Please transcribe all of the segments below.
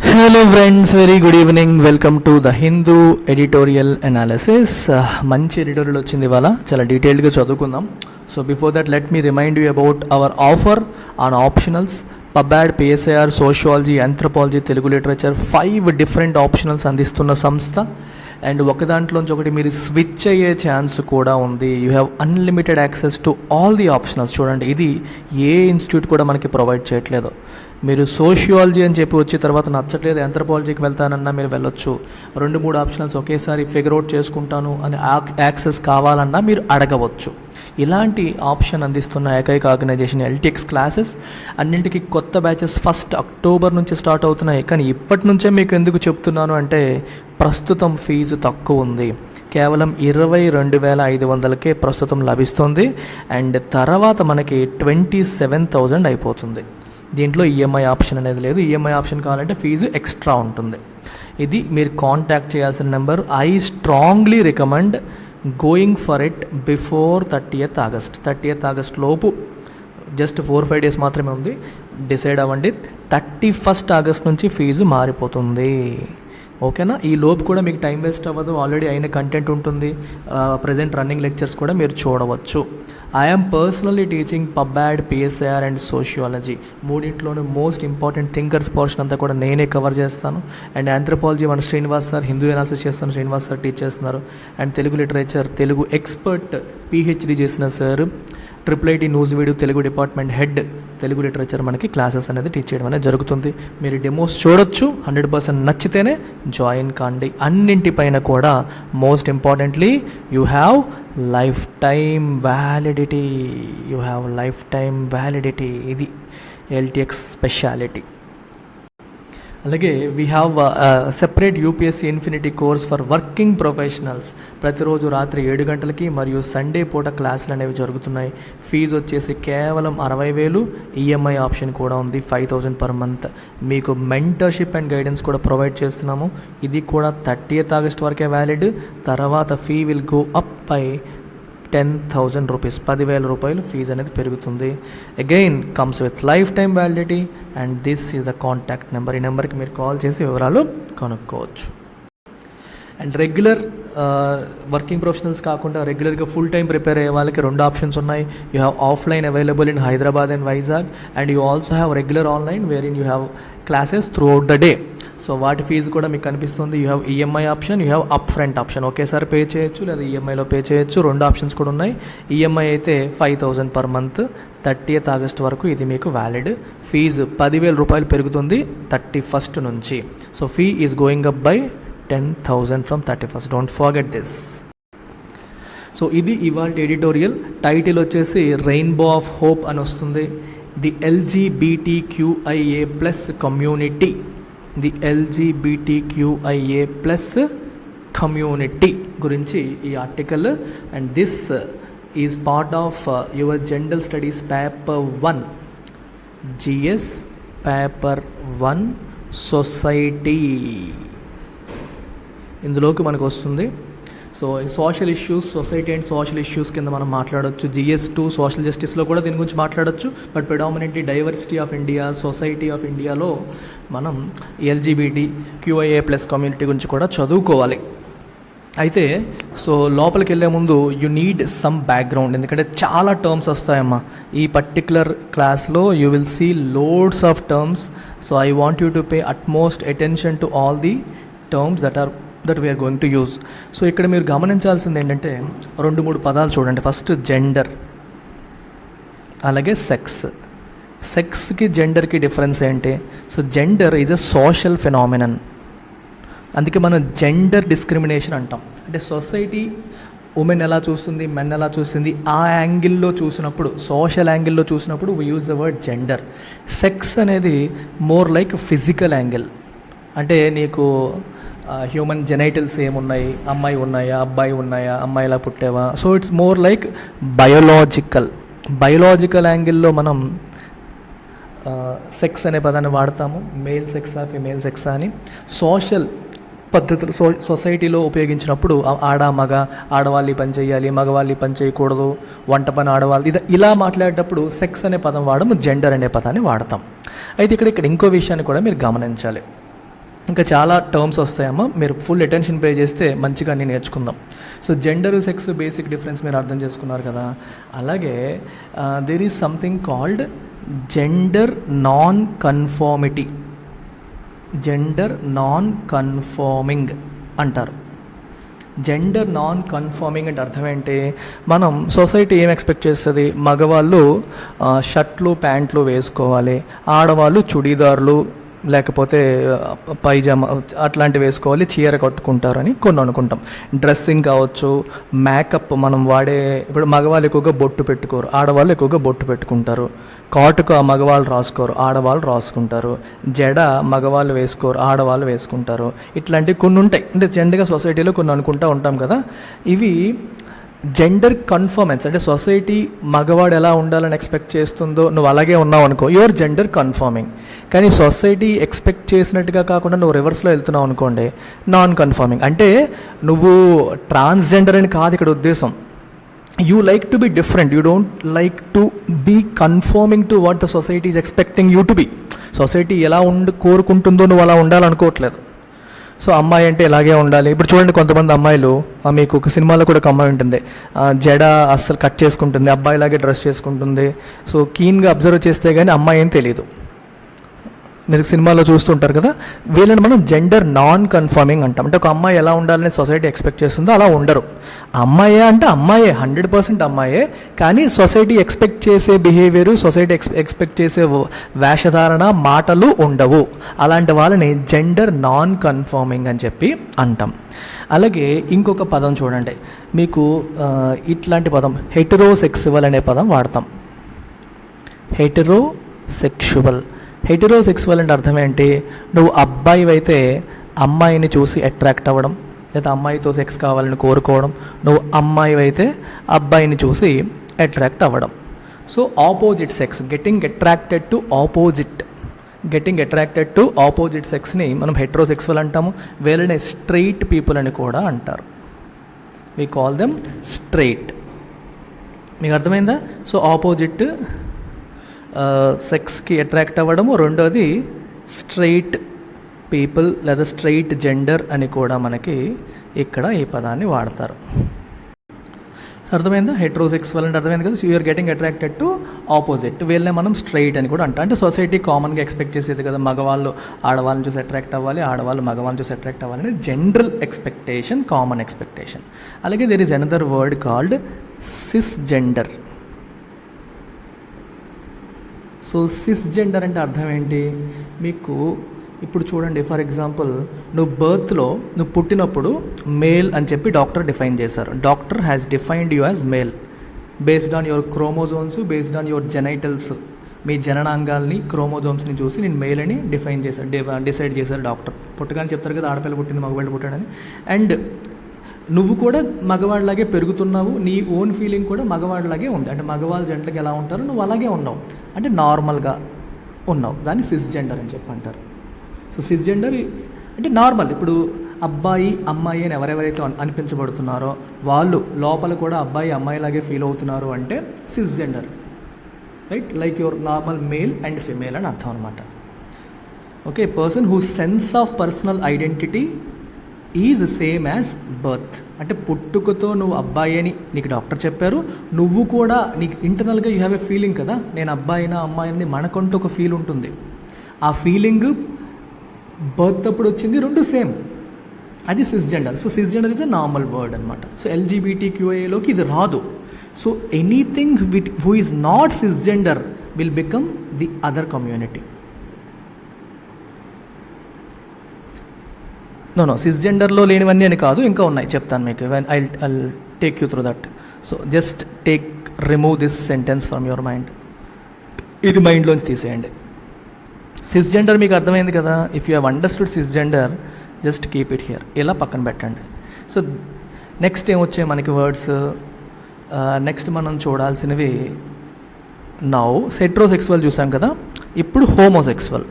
Hello friends, very good evening. Welcome to the Hindu editorial analysis. మంచి editorial వచ్చింది ఇవాళ, చాలా డీటెయిల్డ్గా చదువుకుందాం. So before that let me remind you about our offer on optionals. PubAd, PSIR, sociology, anthropology, Telugu literature 5 different optionals అందిస్తున్న సంస్థ. And ఒక దాంట్లోంచి ఒకటి మీరు స్విచ్ అయ్యే ఛాన్స్ కూడా ఉంది. You have unlimited access to all the optionals. చూడండి, ఇది ఏ ఇన్స్టిట్యూట్ కూడా మనకి ప్రొవైడ్ చేయట్లేదు. మీరు సోషియాలజీ అని చెప్పి వచ్చే తర్వాత నచ్చట్లేదు, ఆంథ్రోపాలజీకి వెళ్తానన్నా మీరు వెళ్ళొచ్చు. 2-3 ఆప్షనల్స్ ఒకేసారి ఫిగర్ అవుట్ చేసుకుంటాను అని యాక్సెస్ కావాలన్నా మీరు అడగవచ్చు. ఇలాంటి ఆప్షన్ అందిస్తున్న ఏకైక ఆర్గనైజేషన్ ఎల్టీఎక్స్ క్లాసెస్. అన్నింటికి కొత్త బ్యాచెస్ 1 అక్టోబర్ నుంచి స్టార్ట్ అవుతున్నాయి. కానీ ఇప్పటి నుంచే మీకు ఎందుకు చెప్తున్నాను అంటే, ప్రస్తుతం ఫీజు తక్కువ ఉంది. కేవలం 22,500కే ప్రస్తుతం లభిస్తుంది. అండ్ తర్వాత మనకి 27,000 అయిపోతుంది. దీంట్లో ఈఎంఐ ఆప్షన్ అనేది లేదు. ఈఎంఐ ఆప్షన్ కావాలంటే ఫీజు ఎక్స్ట్రా ఉంటుంది. ఇది మీరు కాంటాక్ట్ చేయాల్సిన number. I strongly recommend going for it before 30th August. 30th August లోపు జస్ట్ 4-5 డేస్ మాత్రమే ఉంది. డిసైడ్ అవ్వండి. 31st ఆగస్ట్ నుంచి ఫీజు మారిపోతుంది. ఓకేనా? ఈ లోపు కూడా మీకు టైం వేస్ట్ అవ్వదు. ఆల్రెడీ అయిన కంటెంట్ ఉంటుంది. ప్రజెంట్ రన్నింగ్ లెక్చర్స్ కూడా మీరు చూడవచ్చు. I'm personally teaching PubAd, PSIR and sociology. మూడింట్లోనూ మోస్ట్ ఇంపార్టెంట్ థింకర్స్ పోర్షన్ అంతా కూడా నేనే కవర్ చేస్తాను. అండ్ ఆంథ్రోపాలజీ మన శ్రీనివాస్ సార్, హిందూ ఎనాలిసిస్ చేస్తాను, శ్రీనివాస్ సార్ టీచ్ చేస్తున్నారు. And Telugu literature, Telugu expert PhD చేసిన sir, IIIT Nuzvid Telugu department head, Telugu literature మనకి క్లాసెస్ అనేది టీచ్ చేయడం అనేది జరుగుతుంది. మీరు డెమోస్ చూడొచ్చు. 100% నచ్చితేనే జాయిన్ కాండి. అన్నింటిపైన కూడా most importantly you have life time validity. You have life time validity. ఇది ఎల్టీఎక్స్ స్పెషాలిటీ. అలాగే we have separate UPSC infinity course for working professionals. ప్రతిరోజు రాత్రి 7 గంటలకి మరియు సండే పూట క్లాసులు అనేవి జరుగుతున్నాయి. ఫీజు వచ్చేసి కేవలం 60,000. ఈఎంఐ ఆప్షన్ కూడా ఉంది, 5,000 per month. మీకు మెంటర్షిప్ అండ్ గైడెన్స్ కూడా ప్రొవైడ్ చేస్తున్నాము. ఇది కూడా 30th ఆగస్ట్ వరకే వ్యాలిడ్. తర్వాత fee will go up by 10,000 rupees. 10,000 రూపాయలు ఫీజు అనేది పెరుగుతుంది. Again comes with life time validity. And this is the contact number. ఈ నెంబర్కి మీరు కాల్ చేసి వివరాలు కనుక్కోవచ్చు. అండ్ రెగ్యులర్ వర్కింగ్ ప్రొఫెషనల్స్ కాకుండా రెగ్యులర్గా ఫుల్ టైం ప్రిపేర్ అయ్యే వాళ్ళకి 2 ఆప్షన్స్ ఉన్నాయి. You have offline available in Hyderabad and Vizag. And you also have regular online wherein you have classes throughout the day. So వాటి fee కూడా మీకు కనిపిస్తుంది. You have EMI option, you have upfront option. ఒకేసారి pay చేయొచ్చు లేదా ఈఎంఐలో pay చేయొచ్చు. 2 options కూడా ఉన్నాయి. ఈఎంఐ అయితే 5,000 per month. 30th ఆగస్ట్ వరకు ఇది మీకు వ్యాలిడ్. ఫీజు 10,000 రూపాయలు పెరుగుతుంది 31st నుంచి. So fee is going up by 10,000 from 31st. Don't forget this. So ఇది ఇవాళ ఎడిటోరియల్. టైటిల్ వచ్చేసి రెయిన్బో ఆఫ్ హోప్ అని వస్తుంది. The LGBTQIA+ community. The LGBTQIA+ community గురించి ఈ article. And this is part of your general studies paper 1, GS paper 1 society. ఇందులోకి మనకు వస్తుంది. So social issues, society and social issues కింద మనం మాట్లాడవచ్చు. GS2 సోషల్ జస్టిస్లో కూడా దీని గురించి మాట్లాడచ్చు. But predominantly diversity of India, society of ఇండియాలో మనం LGBTQIA+ కమ్యూనిటీ గురించి కూడా చదువుకోవాలి. అయితే సో లోపలికి వెళ్ళే ముందు యు నీడ్ సమ్ బ్యాక్గ్రౌండ్, ఎందుకంటే చాలా టర్మ్స్ వస్తాయమ్మా ఈ పర్టిక్యులర్ క్లాస్లో. You will see loads of terms. So I want you to pay utmost attention to all the terms that we're going to use. So ఇక్కడ మీరు గమనించాల్సింది ఏంటంటే 2-3 పదాలు చూడండి. ఫస్ట్ జెండర్, అలాగే సెక్స్. సెక్స్కి జెండర్కి డిఫరెన్స్ ఏంటి? So gender is a social phenomenon. అందుకే మనం జెండర్ డిస్క్రిమినేషన్ అంటాం. అంటే సొసైటీ ఉమెన్ ఎలా చూస్తుంది, మెన్ ఎలా చూస్తుంది, ఆ యాంగిల్లో చూసినప్పుడు, సోషల్ యాంగిల్లో చూసినప్పుడు we use the word gender. Sex అనేది మోర్ లైక్ ఫిజికల్ యాంగిల్. అంటే నీకు హ్యూమన్ జెనైటల్స్ ఏమున్నాయి, అమ్మాయి ఉన్నాయా, అబ్బాయి ఉన్నాయా, అమ్మాయిలా పుట్టావా. So it's more like biological యాంగిల్లో మనం సెక్స్ అనే పదాన్ని వాడతాము. మేల్ సెక్సా, ఫిమేల్ సెక్సా అని. సోషల్ పద్ధతులు సొసైటీలో ఉపయోగించినప్పుడు ఆడవాళ్ళు పని చేయాలి, మగవాళ్ళు పని చేయకూడదు, వంట పని ఆడవాళ్ళు, ఇలా మాట్లాడేటప్పుడు సెక్స్ అనే పదం వాడము, జెండర్ అనే పదాన్ని వాడతాం. అయితే ఇక్కడ ఇంకో విషయాన్ని కూడా మీరు గమనించాలి. ఇంకా చాలా టర్మ్స్ వస్తాయమ్మా, మీరు ఫుల్ అటెన్షన్ పే చేస్తే మంచిగా అన్నీ నేర్చుకుందాం. So gender sex basic difference మీరు అర్థం చేసుకున్నారు కదా. అలాగే there is something called gender non conformity, gender non conforming అంటారు. జెండర్ నాన్ కన్ఫార్మింగ్ అంటే అర్థం ఏంటి, మనం సొసైటీ ఏం ఎక్స్పెక్ట్ చేస్తుంది, మగవాళ్ళు షర్ట్లు ప్యాంట్లు వేసుకోవాలి, ఆడవాళ్ళు చుడీదార్లు లేకపోతే పైజామా అట్లాంటివి వేసుకోవాలి, చీర కట్టుకుంటారని కొన్ని అనుకుంటాం. డ్రెస్సింగ్ కావచ్చు, మేకప్ మనం వాడే, ఇప్పుడు మగవాళ్ళు ఎక్కువగా బొట్టు పెట్టుకోరు, ఆడవాళ్ళు ఎక్కువగా బొట్టు పెట్టుకుంటారు. కాటుక మగవాళ్ళు రాసుకోరు, ఆడవాళ్ళు రాసుకుంటారు. జడ మగవాళ్ళు వేసుకోరు, ఆడవాళ్ళు వేసుకుంటారు. ఇట్లాంటివి కొన్ని ఉంటాయి. అంటే జెండర్గా సొసైటీలో కొన్ని అనుకుంటూ ఉంటాం కదా. ఇవి జెండర్ కన్ఫర్మెన్స్, అంటే సొసైటీ మగవాడు ఎలా ఉండాలని ఎక్స్పెక్ట్ చేస్తుందో నువ్వు అలాగే ఉన్నావు అనుకో, యువర్ జెండర్ కన్ఫర్మింగ్. కానీ సొసైటీ ఎక్స్పెక్ట్ చేసినట్టుగా కాకుండా నువ్వు రివర్స్లో వెళ్తున్నావు అనుకోండి, నాన్ కన్ఫర్మింగ్. అంటే నువ్వు ట్రాన్స్జెండర్ అని కాదు ఇక్కడ ఉద్దేశం. You like to be different, you don't like to be conforming to what the society is expecting you to be. Society ఎలా కోరుకుంటుందో నువ్వు అలా ఉండాలనుకోవట్లేదు. సో అమ్మాయి అంటే ఇలాగే ఉండాలి. ఇప్పుడు చూడండి, కొంతమంది అమ్మాయిలు, మీకు ఒక సినిమాలో కూడా ఒక అమ్మాయి ఉంటుంది, జడ అస్సలు కట్ చేసుకుంటుంది, అబ్బాయిలాగే డ్రెస్ చేసుకుంటుంది. సో కీన్గా అబ్జర్వ్ చేస్తే కానీ అమ్మాయి ఏం తెలియదు. మీరు సినిమాలో చూస్తుంటారు కదా, వీళ్ళని మనం జెండర్ నాన్ కన్ఫర్మింగ్ అంటాం. అంటే ఒక అమ్మాయి ఎలా ఉండాలని సొసైటీ ఎక్స్పెక్ట్ చేస్తుందో అలా ఉండరు. అమ్మాయే అంటే అమ్మాయే, 100% అమ్మాయే. కానీ సొసైటీ ఎక్స్పెక్ట్ చేసే బిహేవియర్, సొసైటీ ఎక్స్పెక్ట్ చేసే వేషధారణ, మాటలు ఉండవు. అలాంటి వాళ్ళని జెండర్ నాన్ కన్ఫర్మింగ్ అని చెప్పి అంటాం. అలాగే ఇంకొక పదం చూడండి, మీకు ఇట్లాంటి పదం హెటెరోసెక్సువల్ అనే పదం వాడతాం. హెటెరోసెక్షువల్ అంటే అర్థం ఏంటి, నువ్వు అబ్బాయి అయితే అమ్మాయిని చూసి అట్రాక్ట్ అవ్వడం, లేదా అమ్మాయితో సెక్స్ కావాలని కోరుకోవడం. నువ్వు అమ్మాయి అయితే అబ్బాయిని చూసి అట్రాక్ట్ అవ్వడం. So opposite sex, getting attracted to opposite సెక్స్ని మనం హెటెరోసెక్సువల్ అంటాము. వీళ్ళని స్ట్రెయిట్ పీపుల్ అని కూడా అంటారు. We call them straight. మీకు అర్థమైందా? సో ఆపోజిట్ సెక్స్కి అట్రాక్ట్ అవ్వడము, రెండోది స్ట్రెయిట్ పీపుల్ లేదా స్ట్రెయిట్ జెండర్ అని కూడా మనకి ఇక్కడ ఈ పదాన్ని వాడతారు. సో అర్థమైందా? హెటెరోసెక్సువల్ అంటే అర్థమైంది కదా. So you're getting attracted to opposite, వీళ్ళనే మనం స్ట్రెయిట్ అని కూడా అంటాం. అంటే సొసైటీ కామన్గా ఎక్స్పెక్ట్ చేసేది కదా, మగవాళ్ళు ఆడవాళ్ళని చూసి అట్రాక్ట్ అవ్వాలి, ఆడవాళ్ళు మగవాళ్ళని చూసి అట్రాక్ట్ అవ్వాలి. General expectation, common expectation. అలాగే there is another word called cis gender. So cis gender అంటే అర్థం ఏంటి, మీకు ఇప్పుడు చూడండి, ఫర్ ఎగ్జాంపుల్ నువ్వు పుట్టినప్పుడు మేల్ అని చెప్పి డాక్టర్ డిఫైన్ చేశారు. Doctor has defined you as male based on your chromosomes, based on your genitals. మీ జననాంగాల్ని, క్రోమోజోమ్స్ని చూసి నేను మేల్ అని డిసైడ్ చేశారు డాక్టర్. పుట్టగానే చెప్తారు కదా, ఆడపిల్ల పుట్టింది మగవాళ్ళు పుట్టాడని. అండ్ నువ్వు కూడా మగవాడిలాగే పెరుగుతున్నావు, నీ ఓన్ ఫీలింగ్ కూడా మగవాడిలాగే ఉంది. అంటే మగవాళ్ళ జంటలకు ఎలా ఉంటారో నువ్వు అలాగే ఉన్నావు, అంటే నార్మల్గా ఉన్నావు. దాన్ని సిస్ జెండర్ అని చెప్పి అంటారు. సో సిస్ జెండర్ అంటే నార్మల్. ఇప్పుడు అబ్బాయి అమ్మాయి అని ఎవరెవరైతే అనిపించబడుతున్నారో వాళ్ళు లోపల కూడా అబ్బాయి అమ్మాయిలాగే ఫీల్ అవుతున్నారు అంటే cisgender, right? Like your normal male and female అని అర్థం అనమాట. Okay, person who sense of personal identity is same as birth. అంటే పుట్టుకతో నువ్వు అబ్బాయి అని నీకు డాక్టర్ చెప్పారు, నువ్వు కూడా నీకు ఇంటర్నల్గా యూ హ్యావ్ ఎ ఫీలింగ్ కదా, నేను అబ్బాయినా అమ్మాయిని, మనకంటూ ఒక ఫీల్ ఉంటుంది. ఆ ఫీలింగ్ బర్త్ అప్పుడు వచ్చింది, రెండు సేమ్. అది cis gender. So cis gender is a normal word అనమాట. సో LGBTQIAలోకి ఇది రాదు. So anything who is not cis gender will become the other community. No cis జెండర్లో లేనివన్నీ అని కాదు, ఇంకా ఉన్నాయి, చెప్తాను మీకు. I'll take you through that. So just remove this sentence from your mind. ఇది మైండ్లోంచి తీసేయండి. సిస్ జెండర్ మీకు అర్థమైంది కదా. If you have understood cis gender, just keep it here, ఇలా పక్కన పెట్టండి. సో నెక్స్ట్ ఏమొచ్చాయి మనకి వర్డ్స్, నెక్స్ట్ మనం చూడాల్సినవి నౌ హెటెరోసెక్సువల్ చూసాం కదా, ఇప్పుడు హోమోసెక్సువల్.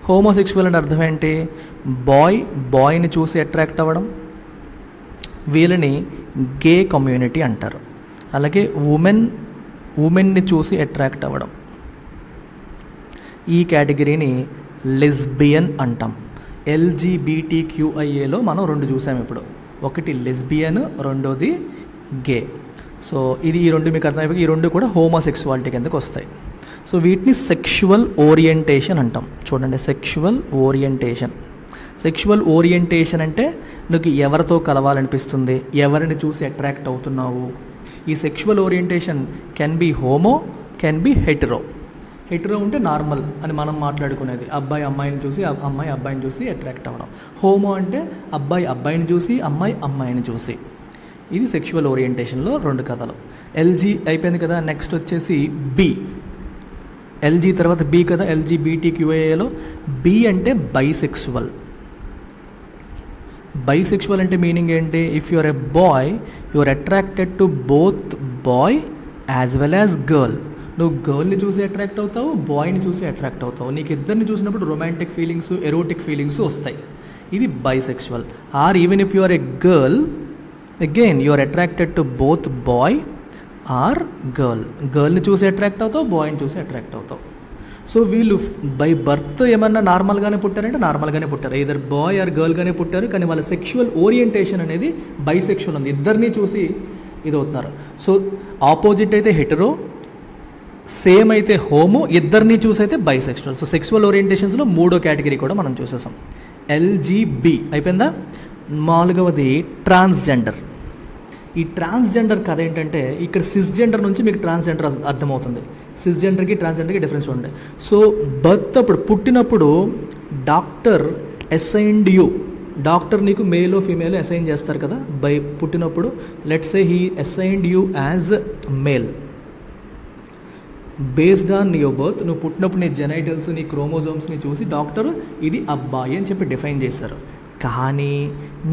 హోమోసెక్షువల్ అంటే అర్థం ఏంటి, బాయ్ని చూసి అట్రాక్ట్ అవ్వడం. వీళ్ళని గే కమ్యూనిటీ అంటారు. అలాగే ఉమెన్ని చూసి అట్రాక్ట్ అవ్వడం, ఈ కేటగిరీని లెస్బియన్ అంటాం. LGBTQIAలో మనం 2 చూసాం ఇప్పుడు. ఒకటి లెస్బియన్, రెండోది గే. సో ఇది ఈ 2 మీకు అర్థమైపోయి ఈ 2 కూడా హోమోసెక్సువాలిటీ కిందకు వస్తాయి. సో వీటిని సెక్షువల్ ఓరియంటేషన్ అంటాం. చూడండి, సెక్షువల్ ఓరియంటేషన్. సెక్షువల్ ఓరియంటేషన్ అంటే నీకు ఎవరితో కలవాలనిపిస్తుంది, ఎవరిని చూసి అట్రాక్ట్ అవుతున్నావు. ఈ sexual orientation can be homo, can be hetero. Hetero ఉంటే నార్మల్ అని మనం మాట్లాడుకునేది, అబ్బాయి అమ్మాయిని చూసి అమ్మాయి అబ్బాయిని చూసి అట్రాక్ట్ అవ్వడం. హోమో అంటే అబ్బాయి అబ్బాయిని చూసి అమ్మాయి అమ్మాయిని చూసి. ఇది సెక్షువల్ ఓరియంటేషన్లో 2 కథలు. LG అయిపోయింది కదా. నెక్స్ట్ వచ్చేసి బి. LG తర్వాత బి కదా, LGBTQIAలో బి అంటే బైసెక్షువల్. బైసెక్షువల్ అంటే మీనింగ్ ఏంటి? If you are a boy, you are attracted to both boy as well as girl. నువ్వు గర్ల్ని చూసి అట్రాక్ట్ అవుతావు, బాయ్ని చూసి అట్రాక్ట్ అవుతావు. నీకు ఇద్దరిని చూసినప్పుడు రొమాంటిక్ ఫీలింగ్స్, ఎరోటిక్ ఫీలింగ్స్ వస్తాయి. ఇది bisexual. Or even if you are a girl, again you are attracted to both boy or girl. గర్ల్ని చూసి అట్రాక్ట్ అవుతావు, బాయ్ని చూసి అట్రాక్ట్ అవుతావు. సో వీళ్ళు బై బర్త్ ఏమన్నా నార్మల్గానే పుట్టారంటే నార్మల్గానే పుట్టారు, ఇద్దరు బాయ్ ఆర్ గర్ల్గానే పుట్టారు. కానీ వాళ్ళ సెక్షువల్ ఓరియంటేషన్ అనేది బైసెక్షువల్ ఉంది, ఇద్దరిని చూసి ఇది అవుతున్నారు. సో ఆపోజిట్ అయితే హెటరో, సేమ్ అయితే హోమో, ఇద్దరిని చూసి అయితే బైసెక్షువల్. సో సెక్షువల్ ఓరియంటేషన్స్లో 3వ కేటగిరీ కూడా మనం చూసేసాం. LGB అయిపోయిందా. 4వది ట్రాన్స్జెండర్. ఈ ట్రాన్స్జెండర్ కథ ఏంటంటే ఇక్కడ సిస్జెండర్ నుంచి మీకు ట్రాన్స్జెండర్ అర్థమవుతుంది. సిస్జెండర్కి ట్రాన్స్జెండర్కి డిఫరెన్స్ ఉండే. సో బర్త్ అప్పుడు పుట్టినప్పుడు డాక్టర్ అసైన్డ్ యూ, డాక్టర్ నీకు మేలో ఫీమేల్ అసైన్ చేస్తారు కదా బై పుట్టినప్పుడు. Let's say he assigned you as male based on your birth. నువ్వు పుట్టినప్పుడు నీ జెనైటల్స్, నీ క్రోమోజోమ్స్ని చూసి డాక్టర్ ఇది అబ్బాయి అని చెప్పి డిఫైన్ చేశారు. కానీ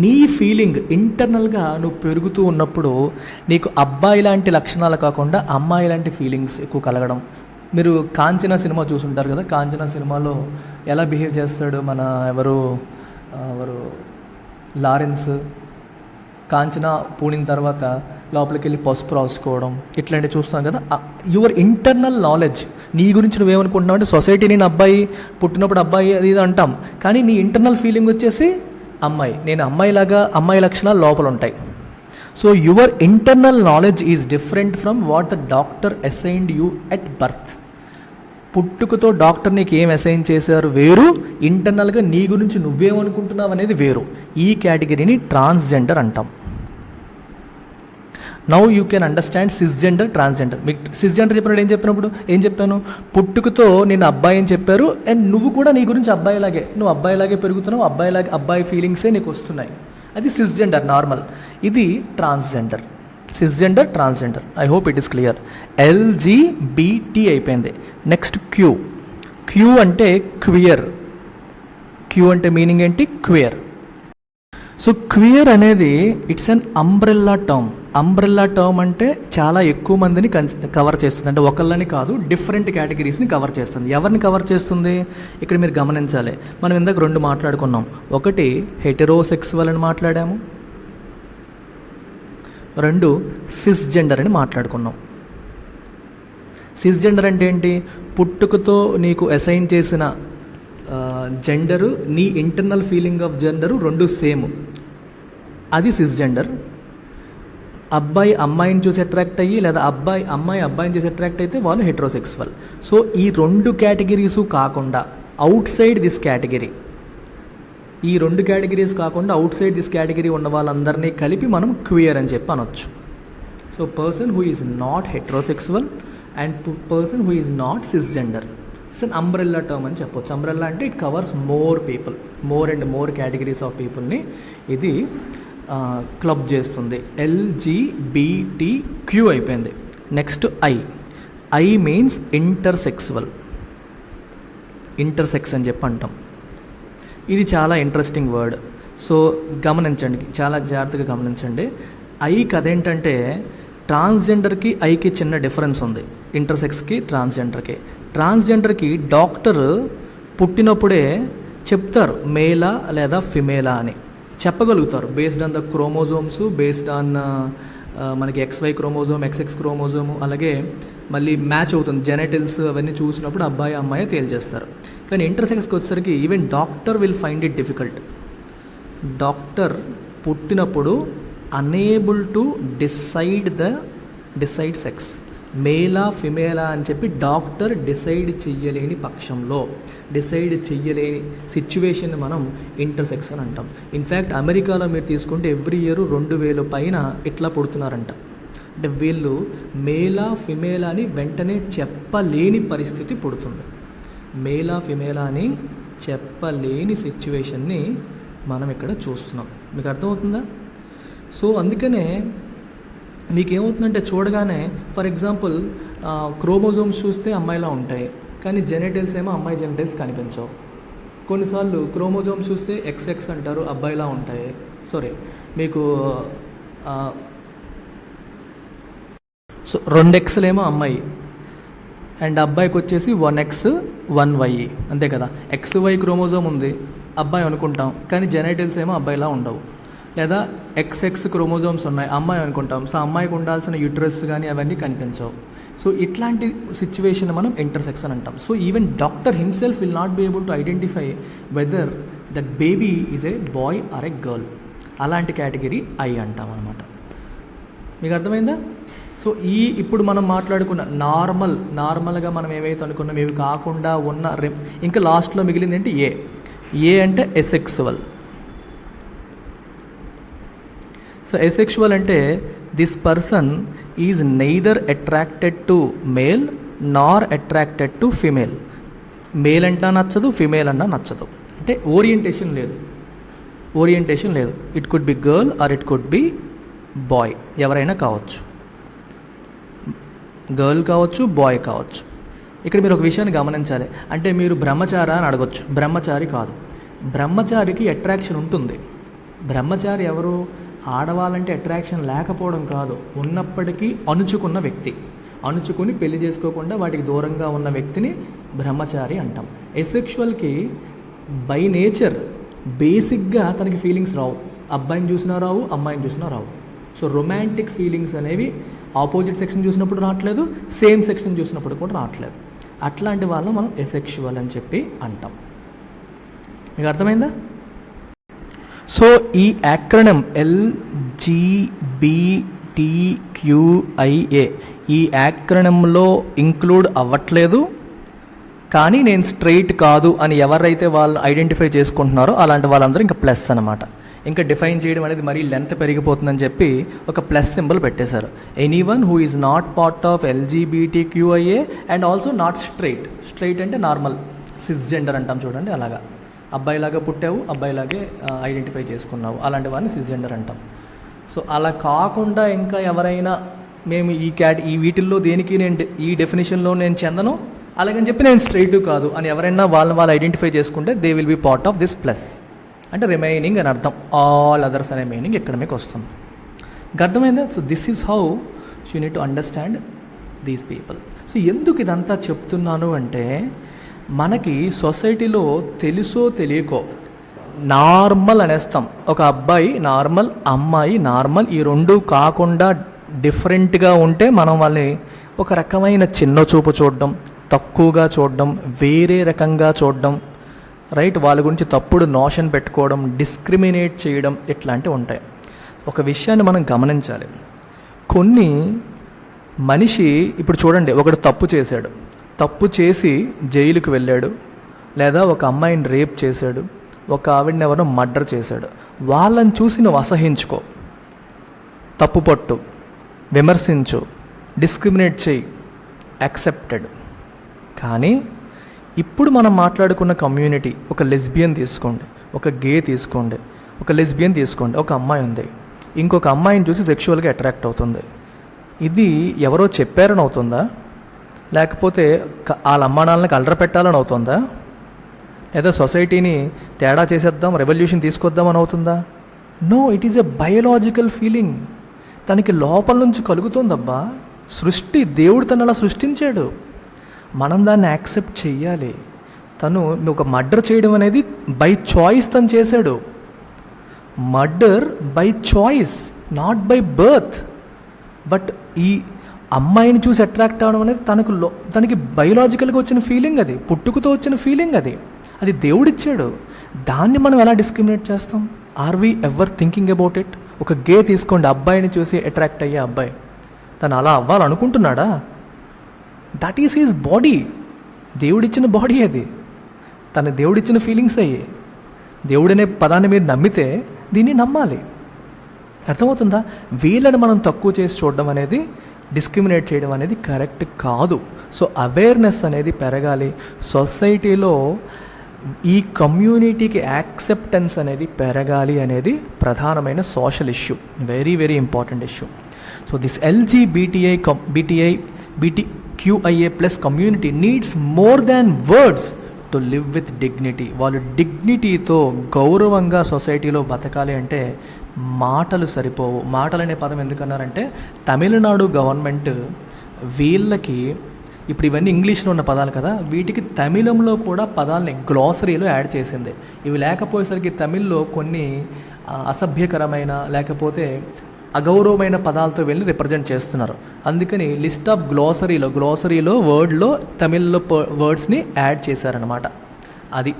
నీ ఫీలింగ్ ఇంటర్నల్గా నువ్వు పెరుగుతూ ఉన్నప్పుడు నీకు అబ్బాయి లాంటి లక్షణాలు కాకుండా అమ్మాయి లాంటి ఫీలింగ్స్ ఎక్కువ కలగడం. మీరు కాంచనా సినిమా చూసుంటారు కదా. కాంచనా సినిమాలో ఎలా బిహేవ్ చేస్తాడు మన ఎవరు లారెన్స్. కాంచనా పూనిన తర్వాత లోపలికి వెళ్ళి పసుపు రాసుకోవడం ఇట్లాంటివి చూస్తాం కదా. యువర్ ఇంటర్నల్ నాలెడ్జ్, నీ గురించి నువ్వేమనుకుంటున్నావు అంటే సొసైటీ నేను అబ్బాయి, పుట్టినప్పుడు అబ్బాయి అది ఇది అంటాం. కానీ నీ ఇంటర్నల్ ఫీలింగ్ వచ్చేసి అమ్మాయి, నేను అమ్మాయిలాగా, అమ్మాయి లక్షణాలు లోపల ఉంటాయి. So your internal knowledge is different from what the doctor assigned you at birth. పుట్టుకతో డాక్టర్ నీకు ఏం అసైన్ చేశారు వేరు, ఇంటర్నల్గా నీ గురించి నువ్వేమనుకుంటున్నావు అనేది వేరు. ఈ కేటగిరీని ట్రాన్స్జెండర్ అంటాం. Now you can understand cisgender, transgender. మీకు సిస్జెండర్ చెప్పినప్పుడు ఏం చెప్పాను? పుట్టుకతో నేను అబ్బాయి అని చెప్పారు, అండ్ నువ్వు కూడా నీ గురించి అబ్బాయిలాగే, నువ్వు అబ్బాయిలాగే పెరుగుతున్నావు, అబ్బాయి ఫీలింగ్సే నీకు వస్తున్నాయి. అది సిస్జెండర్ నార్మల్. ఇది transgender. Cisgender, transgender. I hope it is clear. LGBT అయిపోయింది. నెక్స్ట్ క్యూ అంటే క్వియర్. క్యూ అంటే మీనింగ్ ఏంటి? క్వియర్. సో క్వియర్ అనేది it's an umbrella term. Umbrella term అంటే చాలా ఎక్కువ మందిని కవర్ చేస్తుంది. అంటే ఒకళ్ళని కాదు, డిఫరెంట్ కేటగిరీస్ని కవర్ చేస్తుంది. ఎవరిని కవర్ చేస్తుంది ఇక్కడ మీరు గమనించాలి. మనం ఇందాక 2 మాట్లాడుకున్నాం. ఒకటి హెటెరోసెక్సువల్ అని మాట్లాడాము, 2 సిస్జెండర్ అని మాట్లాడుకున్నాం. సిస్జెండర్ అంటే ఏంటి? పుట్టుకతో నీకు అసైన్ చేసిన జెండరు, నీ internal feeling of gender 2 same. అది సిస్జెండర్. అబ్బాయి అమ్మాయిని చూసి అట్రాక్ట్ అయ్యి, లేదా అమ్మాయి అబ్బాయిని చూసి అట్రాక్ట్ అయితే వాళ్ళు హెటెరోసెక్సువల్. సో ఈ 2 కేటగిరీసు కాకుండా అవుట్ సైడ్ దిస్ కేటగిరీ, ఈ 2 కేటగిరీస్ కాకుండా అవుట్ సైడ్ దిస్ కేటగిరీ ఉన్న వాళ్ళందరినీ కలిపి మనం క్వియర్ అని చెప్పి అనొచ్చు. So person who is not heterosexual and person who is not cisgender. It's an umbrella term అని చెప్పొచ్చు. అంబ్రెల్లా అంటే it covers more people, more and more categories of పీపుల్ని ఇది క్లబ్ చేస్తుంది. LGBTQ అయిపోయింది. Next I means intersexual. Intersex అని చెప్పి అంటాం. ఇది చాలా ఇంట్రెస్టింగ్ వర్డ్. సో గమనించండి, చాలా జాగ్రత్తగా గమనించండి. ఐకి అదేంటంటే ట్రాన్స్జెండర్కి ఐకి చిన్న డిఫరెన్స్ ఉంది, ఇంటర్సెక్స్కి ట్రాన్స్జెండర్కి. ట్రాన్స్జెండర్కి డాక్టర్ పుట్టినప్పుడే చెప్తారు మేలా లేదా ఫిమేలా అని చెప్పగలుగుతారు. Based on the chromosomes, based on మనకి XY క్రోమోజోమ్, XX క్రోమోజోము, అలాగే మళ్ళీ మ్యాచ్ అవుతుంది జెనెటిల్స్ అవన్నీ చూసినప్పుడు అబ్బాయి అమ్మాయి తేల్చేస్తారు. కానీ ఇంటర్సెక్స్కి వచ్చేసరికి even doctor will find it difficult. Doctor పుట్టినప్పుడు అనేబుల్ టు డిసైడ్ సెక్స్, మేలా ఫిమేలా అని చెప్పి డాక్టర్ డిసైడ్ చెయ్యలేని పక్షంలో, డిసైడ్ చెయ్యలేని సిచ్యువేషన్ మనం ఇంటర్సెక్స్ అని అంటాం. ఇన్ఫ్యాక్ట్ అమెరికాలో మీరు తీసుకుంటే ఎవ్రీ ఇయర్ 2000 పైన ఇట్లా పుడుతున్నారంట. అంటే వీళ్ళు మేలా ఫిమేలా అని వెంటనే చెప్పలేని పరిస్థితి పుడుతుంది. మేలా ఫిమేలా అని చెప్పలేని సిచ్యువేషన్ని మనం ఇక్కడ చూస్తున్నాం. మీకు అర్థమవుతుందా? సో అందుకనే మీకేమవుతుందంటే చూడగానే ఫర్ ఎగ్జాంపుల్ క్రోమోజోమ్స్ చూస్తే అమ్మాయిలా ఉంటాయి, కానీ జెనెటల్స్ ఏమో అమ్మాయి జెనెటల్స్ కనిపించవు. కొన్నిసార్లు క్రోమోజోమ్స్ చూస్తే XX అంటారు, అబ్బాయిలా ఉంటాయి. సారీ, మీకు సో 2Xలు ఏమో అమ్మాయి అండ్ అబ్బాయికి వచ్చేసి 1X 1Y, అంతే కదా. XY క్రోమోజోమ్ ఉంది, అబ్బాయి అనుకుంటాం, కానీ జెనెటల్స్ ఏమో అబ్బాయిలా ఉండవు. లేదా XX క్రోమోజోమ్స్ ఉన్నాయి, అమ్మాయి అనుకుంటాం, సో అమ్మాయికి ఉండాల్సిన యూట్రస్ కానీ అవన్నీ కనిపించవు. సో ఇట్లాంటి సిచ్యువేషన్ మనం ఇంటర్సెక్స్ అని అంటాం. So even doctor himself will not be able to identify whether that baby is a boy or a girl. అలాంటి కేటగిరీ ఐ అంటాం అనమాట. మీకు అర్థమైందా? సో ఇప్పుడు మనం మాట్లాడుకున్న నార్మల్గా మనం ఏవైతే అనుకున్నాం ఇవి కాకుండా ఉన్న ఇంకా లాస్ట్లో మిగిలింది ఏంటి? ఏ అంటే ఎసెక్సువల్. సో ఎసెక్షువల్ అంటే this person is neither attracted to male nor attracted to female. Male అంటా నచ్చదు, ఫిమేల్ అన్నా నచ్చదు. అంటే ఓరియంటేషన్ లేదు. It could be girl or it could be boy, ఎవరైనా కావచ్చు. గర్ల్ కావచ్చు, బాయ్ కావచ్చు. ఇక్కడ మీరు ఒక విషయాన్ని గమనించాలి. అంటే మీరు బ్రహ్మచారి అని అడగొచ్చు. బ్రహ్మచారి కాదు. బ్రహ్మచారికి అట్రాక్షన్ ఉంటుంది. బ్రహ్మచారి ఎవరు? ఆడవాళ్ళంటే అట్రాక్షన్ లేకపోవడం కాదు, ఉన్నప్పటికీ అణుచుకుని పెళ్లి చేసుకోకుండా వాటికి దూరంగా ఉన్న వ్యక్తిని బ్రహ్మచారి అంటాం. ఎసెక్షువల్కి బై నేచర్ బేసిక్గా తనకి ఫీలింగ్స్ రావు. అబ్బాయిని చూసినా రావు, అమ్మాయిని చూసినా రావు. సో రొమాంటిక్ ఫీలింగ్స్ అనేవి ఆపోజిట్ సెక్షన్ చూసినప్పుడు రావట్లేదు, సేమ్ సెక్షన్ చూసినప్పుడు కూడా రావట్లేదు. అట్లాంటి వాళ్ళని మనం ఎసెక్షువల్ అని చెప్పి అంటాం. మీకు అర్థమైందా? సో ఈ యాక్రోనిమ్ LGBTQIA ఈ యాక్రోనిమ్లో ఇంక్లూడ్ అవ్వట్లేదు. కానీ నేను స్ట్రైట్ కాదు అని ఎవరైతే వాళ్ళు ఐడెంటిఫై చేసుకుంటున్నారో అలాంటి వాళ్ళందరూ ఇంకా ప్లస్ అనమాట. ఇంకా డిఫైన్ చేయడం అనేది మరీ లెంత్ పెరిగిపోతుందని చెప్పి ఒక ప్లస్ సింబల్ పెట్టేశారు. Anyone who is not part of LGBTQIA and also not straight అంటే నార్మల్ సిస్జెండర్ అంటాం చూడండి, అలాగా అబ్బాయిలాగా పుట్టావు, అబ్బాయిలాగే ఐడెంటిఫై చేసుకున్నావు, అలాంటి వాడిని సిస్జెండర్ అంటాం. సో అలా కాకుండా ఇంకా ఎవరైనా మేము ఈ వీటిల్లో దేనికి నేను ఈ డెఫినేషన్లో నేను చెందను, అలాగని చెప్పి నేను స్ట్రైట్ కాదు అని ఎవరైనా వాళ్ళు ఐడెంటిఫై చేసుకుంటే they will be part of this plus. అంటే రిమైనింగ్ అని అర్థం. ఆల్ అదర్స్ అనే మీనింగ్ ఇక్కడ మీకు వస్తుంది. మీకు అర్థమైందా? So this is how you need to understand these people. So ఎందుకు ఇదంతా చెప్తున్నాను అంటే మనకి సొసైటీలో తెలుసో తెలియకో నార్మల్ అనేస్తాం. ఒక అబ్బాయి నార్మల్, అమ్మాయి నార్మల్, ఈ రెండు కాకుండా డిఫరెంట్గా ఉంటే మనం వాళ్ళని ఒక రకమైన చిన్న చూపు చూడడం, తక్కువగా చూడడం, వేరే రకంగా చూడడం, రైట్, వాళ్ళ గురించి తప్పుడు నోషన్ పెట్టుకోవడం, డిస్క్రిమినేట్ చేయడం, ఇట్లాంటివి ఉంటాయి. ఒక విషయాన్ని మనం గమనించాలి. కొన్ని మనిషి ఇప్పుడు చూడండి, ఒకడు తప్పు చేసి జైలుకి వెళ్ళాడు, లేదా ఒక అమ్మాయిని రేప్ చేశాడు, ఒక ఆవిడని ఎవరో మర్డర్ చేశాడు. వాళ్ళని చూసి నువ్వు అసహించుకో, తప్పుపట్టు, విమర్శించు, డిస్క్రిమినేట్ చేయి, యాక్సెప్టెడ్. కానీ ఇప్పుడు మనం మాట్లాడుకున్న కమ్యూనిటీ, ఒక లెస్బియన్ తీసుకోండి, ఒక గే తీసుకోండి, ఒక లెస్బియన్ తీసుకోండి, ఒక అమ్మాయి ఉంది, ఇంకొక అమ్మాయిని చూసి సెక్షువల్గా అట్రాక్ట్ అవుతుంది. ఇది ఎవరో చెప్పారని అవుతుందా? లేకపోతే వాళ్ళ అమ్మానాన్నకి అల్లరి పెట్టాలని అవుతుందా? లేదా సొసైటీని తేడా చేసేద్దాం, రెవల్యూషన్ తీసుకొద్దామని అవుతుందా? No, it is a biological feeling. తనకి లోపల నుంచి కలుగుతుందబ్బా. సృష్టి, దేవుడు తను అలా సృష్టించాడు, మనం దాన్ని యాక్సెప్ట్ చెయ్యాలి. తను ఒక మర్డర్ చేయడం అనేది బై చాయిస్ తను చేశాడు. Murder by choice, not by birth. But అమ్మాయిని చూసి అట్రాక్ట్ అవ్వడం అనేది తనకి బయోలాజికల్గా వచ్చిన ఫీలింగ్, అది పుట్టుకతో వచ్చిన ఫీలింగ్, అది దేవుడిచ్చాడు. దాన్ని మనం ఎలా డిస్క్రిమినేట్ చేస్తాం? Are we ever thinking about it? ఒక గే తీసుకోండి, అబ్బాయిని చూసి అట్రాక్ట్ అయ్యే అబ్బాయి, తను అలా అవ్వాలనుకుంటున్నాడా? దట్ ఈస్ హీస్ బాడీ, దేవుడిచ్చిన బాడీ అది, తన దేవుడిచ్చిన ఫీలింగ్స్ అయ్యి. దేవుడనే పదాన్ని మీరు నమ్మితే దీన్ని నమ్మాలి. అర్థమవుతుందా? వీళ్ళని మనం తక్కువ చేసి చూడడం అనేది, డిస్క్రిమినేట్ చేయడం అనేది కరెక్ట్ కాదు. సో అవేర్నెస్ అనేది పెరగాలి సొసైటీలో, ఈ కమ్యూనిటీకి యాక్సెప్టెన్స్ అనేది పెరగాలి అనేది ప్రధానమైన social issue, very very important issue. So this LGBTQIA+ community needs more than words to live with dignity. వాళ్ళు డిగ్నిటీతో గౌరవంగా సొసైటీలో బతకాలి అంటే మాటలు సరిపోవు. మాటలు అనే పదం ఎందుకన్నారంటే, తమిళనాడు గవర్నమెంట్ వీళ్ళకి, ఇప్పుడు ఇవన్నీ ఇంగ్లీష్లో ఉన్న పదాలు కదా, వీటికి తమిళంలో కూడా పదాలని గ్లాసరీలో యాడ్ చేసింది. ఇవి లేకపోయేసరికి తమిళ్లో కొన్ని అసభ్యకరమైన లేకపోతే అగౌరవమైన పదాలతో వెళ్ళి రిప్రజెంట్ చేస్తున్నారు. అందుకని లిస్ట్ ఆఫ్ గ్లాసరీలో వర్డ్లో తమిళ్లో వర్డ్స్ని యాడ్ చేశారనమాట. అది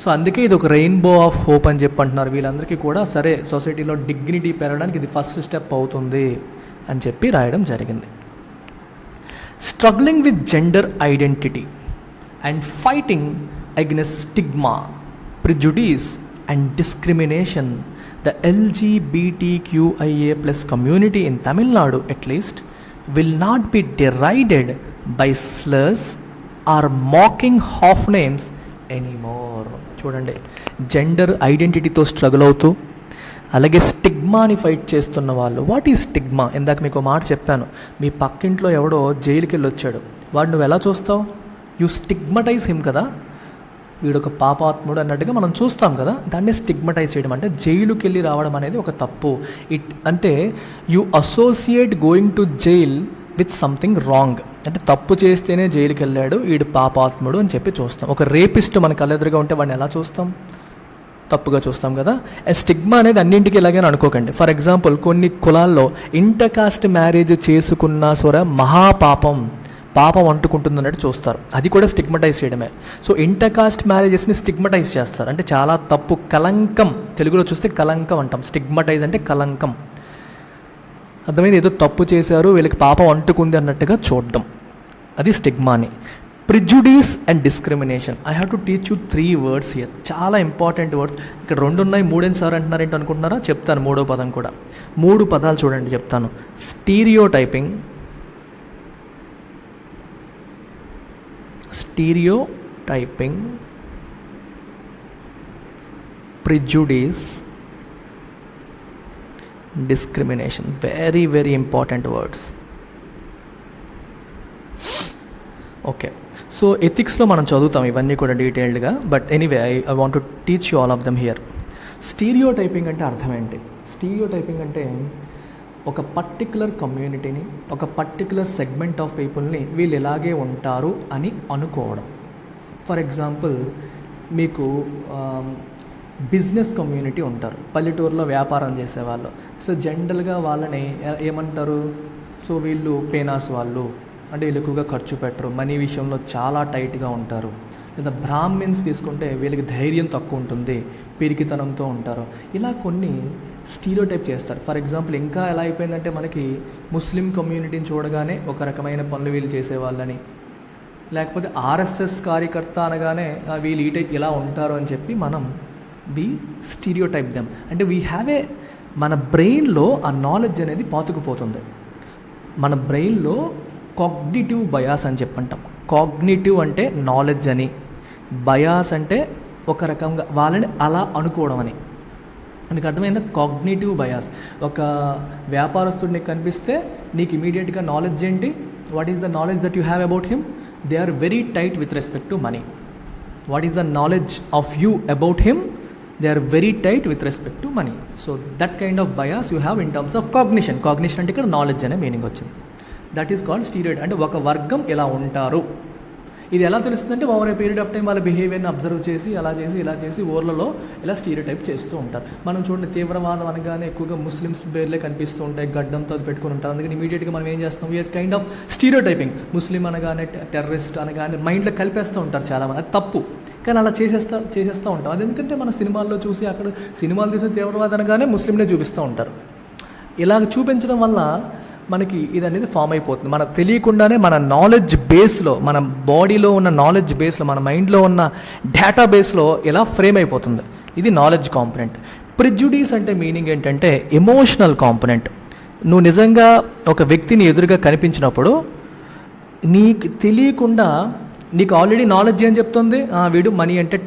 సో అందుకే ఇది ఒక రెయిన్బో ఆఫ్ హోప్ అని చెప్పి అంటున్నారు. వీళ్ళందరికీ కూడా సరే సొసైటీలో డిగ్నిటీ పెరగడానికి ఇది ఫస్ట్ స్టెప్ అవుతుంది అని చెప్పి రాయడం జరిగింది. Struggling with gender identity and fighting against stigma, prejudice and discrimination, the LGBTQIA+ community in Tamil Nadu at least will not be derided by slurs or mocking half names anymore. చూడండి, gender ఐడెంటిటీతో struggle అవుతూ అలాగే స్టిగ్మాని fight చేస్తున్న వాళ్ళు. What is stigma? ఇందాక మీకు మాట చెప్పాను, మీ పక్కింట్లో ఎవడో జైలుకి వెళ్ళి వచ్చాడు, వాడు నువ్వు ఎలా చూస్తావు? యూ స్టిగ్మటైజ్ హిమ్ కదా, వీడొక పాపాత్ముడు అన్నట్టుగా మనం చూస్తాం కదా. దాన్ని స్టిగ్మటైజ్ చేయడం అంటే జైలుకి వెళ్ళి రావడం అనేది ఒక తప్పు. అంటే you associate going to jail with something wrong, అంటే తప్పు చేస్తేనే జైలుకి వెళ్ళాడు వీడు పాపాత్ముడు అని చెప్పి చూస్తాం. ఒక రేపిస్ట్ మన కళ్ళెదురుగా ఉంటే వాడిని ఎలా చూస్తాం? తప్పుగా చూస్తాం కదా. స్టిగ్మా అనేది అన్నింటికి ఇలాగే అనుకోకండి. ఫర్ ఎగ్జాంపుల్, కొన్ని కులాల్లో ఇంటర్ కాస్ట్ మ్యారేజ్ చేసుకున్నా సరే పాపం అంటుకుంటుందన్నట్టు చూస్తారు. అది కూడా స్టిగ్మటైజ్ చేయడమే. సో ఇంటర్ కాస్ట్ మ్యారేజెస్ని స్టిగ్మటైజ్ చేస్తారు, అంటే చాలా తప్పు, కలంకం. తెలుగులో చూస్తే కలంకం అంటాం, స్టిగ్మటైజ్ అంటే కలంకం. అర్థమైంది? ఏదో తప్పు చేశారు వీళ్ళకి పాపం అంటుకుంది అన్నట్టుగా చూడడం, అది స్టిగ్మాని. Prejudice and discrimination. I have to teach you 3 words here, చాలా ఇంపార్టెంట్ వర్డ్స్. ఇక్కడ 2 ఉన్నాయి, 3 సార్ అంటున్నారేంటి అనుకుంటున్నారా? చెప్తాను 3వ పదం కూడా. 3 పదాలు చూడండి చెప్తాను. Stereotyping, prejudice, discrimination. Very very important words. Okay, so ఎథిక్స్లో మనం చదువుతాం ఇవన్నీ కూడా డీటెయిల్డ్గా, but anyway I want to teach you all of them here. Stereotyping అంటే అర్థం ఏంటి? స్టీరియోటైపింగ్ అంటే ఒక పర్టిక్యులర్ కమ్యూనిటీని, ఒక పర్టిక్యులర్ సెగ్మెంట్ ఆఫ్ పీపుల్ని వీళ్ళు ఇలాగే ఉంటారు అని అనుకోవడం. ఫర్ ఎగ్జాంపుల్, మీకు బిజినెస్ కమ్యూనిటీ ఉంటారు, పల్లెటూరులో వ్యాపారం చేసేవాళ్ళు. సో జనరల్గా వాళ్ళని ఏమంటారు? సో వీళ్ళు పేనాస్ వాళ్ళు, అంటే వీళ్ళు ఎక్కువగా ఖర్చు పెట్టరు, మనీ విషయంలో చాలా టైట్గా ఉంటారు. లేదా బ్రాహ్మిన్స్ తీసుకుంటే వీళ్ళకి ధైర్యం తక్కువ ఉంటుంది, పిరికితనంతో ఉంటారు. ఇలా కొన్ని స్టీరియోటైప్ చేస్తారు. ఫర్ ఎగ్జాంపుల్, ఇంకా ఎలా అయిపోయిందంటే మనకి ముస్లిం కమ్యూనిటీని చూడగానే ఒక రకమైన పనులు వీళ్ళు చేసేవాళ్ళని, లేకపోతే ఆర్ఎస్ఎస్ కార్యకర్త అనగానే వీళ్ళు ఇలా ఉంటారు అని చెప్పి మనం స్టీరియోటైప్ దెమ్. అంటే మన బ్రెయిన్లో ఆ నాలెడ్జ్ అనేది పాతుకుపోతుంది. మన బ్రెయిన్లో కాగ్నిటివ్ బయాస్ అని చెప్పంటాం. కాగ్నిటివ్ అంటే నాలెడ్జ్ అని, బయాస్ అంటే ఒక రకంగా వాళ్ళని అలా అనుకోవడం అని. నీకు అర్థమైందా? Cognitive bias. ఒక వ్యాపారస్తుడు నీకు కనిపిస్తే నీకు ఇమీడియట్గా నాలెడ్జ్ ఏంటి? What is the knowledge that you have about him? They are very tight with respect to money. What is the knowledge of you about him? They are very tight with respect to money. So that kind of bias you have in terms of cognition. Cognition అంటే ఇక్కడ knowledge అనే meaning వచ్చింది. That is called stereotype. అంటే ఒక వర్గం ఇలా ఉంటారు, ఇది ఎలా తెలుస్తుందంటే over a period of time వాళ్ళ బిహేవియర్ని అబ్జర్వ్ చేసి అలా చేసి ఇలా చేసి ఊర్లలో ఇలా స్టీరియోటైప్ చేస్తూ ఉంటారు. మనం చూడండి, తీవ్రవాదం అనగానే ఎక్కువగా ముస్లిమ్స్ పేర్లే కనిపిస్తూ ఉంటాయి, గడ్డంతో అది పెట్టుకుని ఉంటారు. అందుకని ఇమీడియట్గా మనం ఏం చేస్తాం, వీఆర్ కైండ్ ఆఫ్ స్టీరియోటైపింగ్. ముస్లిం అనగానే టెర్రరిస్ట్ అనగానే మైండ్లో కలిపేస్తూ ఉంటారు చాలామంది. అది తప్పు, కానీ అలా చేసేస్తూ ఉంటాం. అది ఎందుకంటే మన సినిమాల్లో చూసి అక్కడ సినిమాలు తీసే తీవ్రవాదం అనగానే ముస్లింనే చూపిస్తూ ఉంటారు. ఇలాగ చూపించడం వల్ల మనకి ఇది అనేది ఫామ్ అయిపోతుంది. మనకు తెలియకుండానే మన నాలెడ్జ్ బేస్లో, మన బాడీలో ఉన్న నాలెడ్జ్ బేస్లో, మన మైండ్లో ఉన్న డేటా బేస్లో ఇలా ఫ్రేమ్ అయిపోతుంది. ఇది నాలెడ్జ్ కాంపొనెంట్. ప్రిజుడీస్ అంటే మీనింగ్ ఏంటంటే ఎమోషనల్ కాంపొనెంట్. నువ్వు నిజంగా ఒక వ్యక్తిని ఎదురుగా కనిపించినప్పుడు నీకు తెలియకుండా నీకు ఆల్రెడీ నాలెడ్జ్ ఏం చెప్తుంది, వీడు మనీ అంటే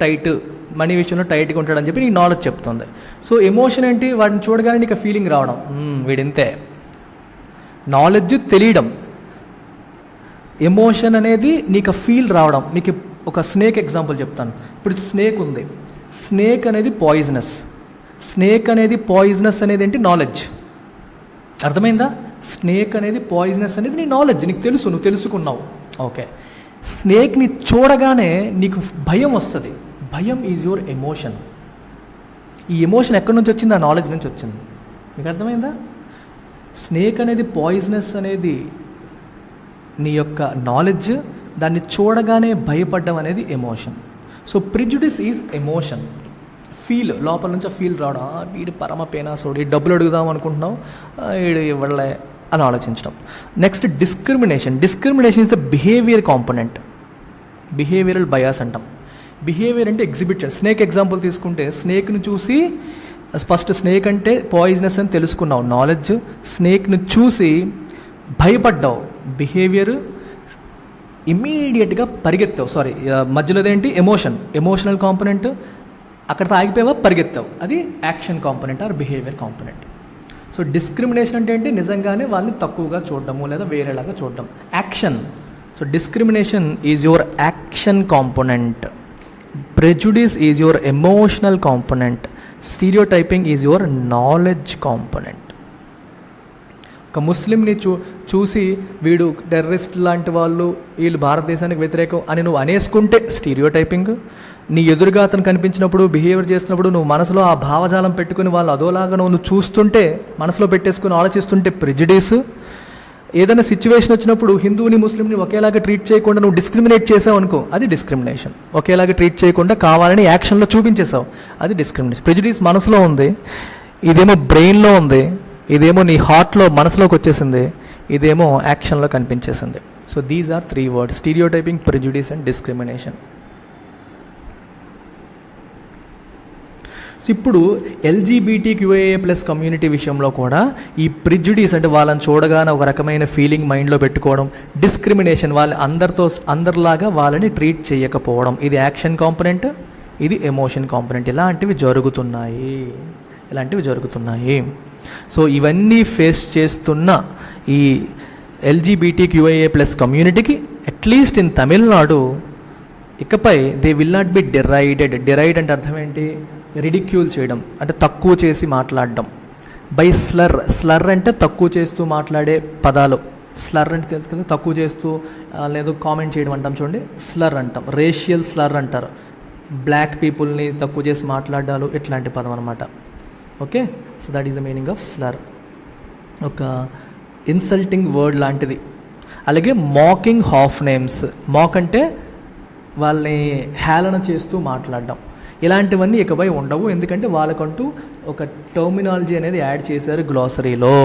మనీ విషయంలో టైట్గా ఉంటాడని చెప్పి నీకు నాలెడ్జ్ చెప్తుంది. సో ఎమోషన్ ఏంటి, వాడిని చూడగానే నీకు ఫీలింగ్ రావడం, వీడింతే. నాలెడ్జ్ తెలియడం, ఎమోషన్ అనేది నీకు ఫీల్ రావడం. మీకు ఒక స్నేక్ ఎగ్జాంపుల్ చెప్తాను. ఇప్పుడు స్నేక్ ఉంది, స్నేక్ అనేది పాయిజనస్. స్నేక్ అనేది పాయిజనస్ అనేది ఏంటి, నాలెడ్జ్. అర్థమైందా? స్నేక్ అనేది పాయిజనస్ అనేది నీ నాలెడ్జ్, నీకు తెలుసు, నువ్వు తెలుసుకున్నావు. ఓకే, స్నేక్ని చూడగానే నీకు భయం వస్తుంది. భయం ఈజ్ యువర్ ఎమోషన్. ఈ ఎమోషన్ ఎక్కడి నుంచి వచ్చింది? ఆ నాలెడ్జ్ నుంచి వచ్చింది. మీకు అర్థమైందా? స్నేక్ అనేది పాయిజనస్ అనేది నీ యొక్క నాలెడ్జ్, దాన్ని చూడగానే భయపడడం అనేది emotion. So prejudice is emotion. Feel, లోపల నుంచి ఆ ఫీల్ రావడం, వీడు పరమ పేనాసోడు, ఈ డబ్బులు అడుగుదాం అనుకుంటున్నావు, వీడు ఇవ్వలే అని ఆలోచించడం. Next discrimination. Discrimination is the behaviour component. Behavioural bias అంటాం. బిహేవియర్ అంటే ఎగ్జిబిట్. స్నేక్ ఎగ్జాంపుల్ తీసుకుంటే, స్నేక్ని చూసి ఫస్ట్ స్నేక్ అంటే పాయిజనస్ అని తెలుసుకున్నావు, నాలెడ్జ్. స్నేక్ను చూసి భయపడ్డావు, బిహేవియర్. ఇమ్మీడియట్గా పరిగెత్తావు, మధ్యలో ఏంటి, ఎమోషనల్ కాంపోనెంట్. అక్కడితో ఆగిపోయావా, పరిగెత్తావు, అది action component or behaviour component. So discrimination అంటే ఏంటి, నిజంగానే వాళ్ళని తక్కువగా చూడడము లేదా వేరేలాగా చూడడం, action. So discrimination is your action component. Prejudice is your emotional component. Stereotyping is your knowledge component. ఒక ముస్లింని చూసి వీడు టెర్రరిస్ట్ లాంటి వాళ్ళు, వీళ్ళు భారతదేశానికి వ్యతిరేకం అని నువ్వు అనేసుకుంటే స్టీరియోటైపింగ్. నీ ఎదురుగా అతను కనిపించినప్పుడు, బిహేవియర్ చేస్తున్నప్పుడు నువ్వు మనసులో ఆ భావజాలం పెట్టుకుని వాళ్ళు అదోలాగా నువ్వు చూస్తుంటే, మనసులో పెట్టేసుకుని ఆలోచిస్తుంటే ప్రెజుడిస్. ఏదైనా సిచ్యువేషన్ వచ్చినప్పుడు హిందువుని ముస్లింని ఒకేలాగా ట్రీట్ చేయకుండా నువ్వు డిస్క్రిమినేట్ చేసావు అనుకో, అది డిస్క్రిమినేషన్. ఒకేలాగా ట్రీట్ చేయకుండా కావాలని యాక్షన్లో చూపించేసావు, అది డిస్క్రిమినేషన్. ప్రెజుడిస్ మనసులో ఉంది, ఇదేమో బ్రెయిన్లో ఉంది, ఇదేమో నీ హార్ట్లో మనసులోకి వచ్చేసింది, ఇదేమో యాక్షన్లో కనిపించేసింది. So these are 3 words: stereotyping, prejudice and discrimination. So ఇప్పుడు LGBTQIA+ కమ్యూనిటీ విషయంలో కూడా ఈ ప్రిజుడిస్ అంటే వాళ్ళని చూడగానే ఒక రకమైన ఫీలింగ్ మైండ్లో పెట్టుకోవడం, డిస్క్రిమినేషన్, వాళ్ళని అందరిలాగా వాళ్ళని ట్రీట్ చేయకపోవడం, ఇది యాక్షన్ కాంపోనెంట్, ఇది ఎమోషన్ కాంపోనెంట్. ఇలాంటివి జరుగుతున్నాయి. సో ఇవన్నీ ఫేస్ చేస్తున్న ఈ LGBTQIA+ కమ్యూనిటీకి అట్లీస్ట్ ఇన్ తమిళనాడు ఇకపై they will not be derided. Deride అంటే అర్థం ఏంటి, రిడిక్యూల్ చేయడం అంటే తక్కువ చేసి మాట్లాడడం. బై స్లర్ అంటే తక్కువ చేస్తూ మాట్లాడే పదాలు. స్లర్ అంటే తక్కువ చేస్తూ లేదు కామెంట్ చేయడం అంటాం చూడండి, స్లర్ అంటాం. రేషియల్ స్లర్ అంటారు, బ్లాక్ పీపుల్ని తక్కువ చేసి మాట్లాడాలు, ఇట్లాంటి పదం అనమాట. Okay, so that is the meaning of slur. ఒక ఇన్సల్టింగ్ వర్డ్ లాంటిది. అలాగే మాకింగ్ హాఫ్ నేమ్స్. మాక్ అంటే వాళ్ళని హేళన చేస్తూ మాట్లాడడం. ఇలాంటివన్నీ ఇకపై ఉండవు, ఎందుకంటే వాళ్ళకంటూ ఒక టర్మినాలజీ అనేది యాడ్ చేశారు గ్లాసరీలో.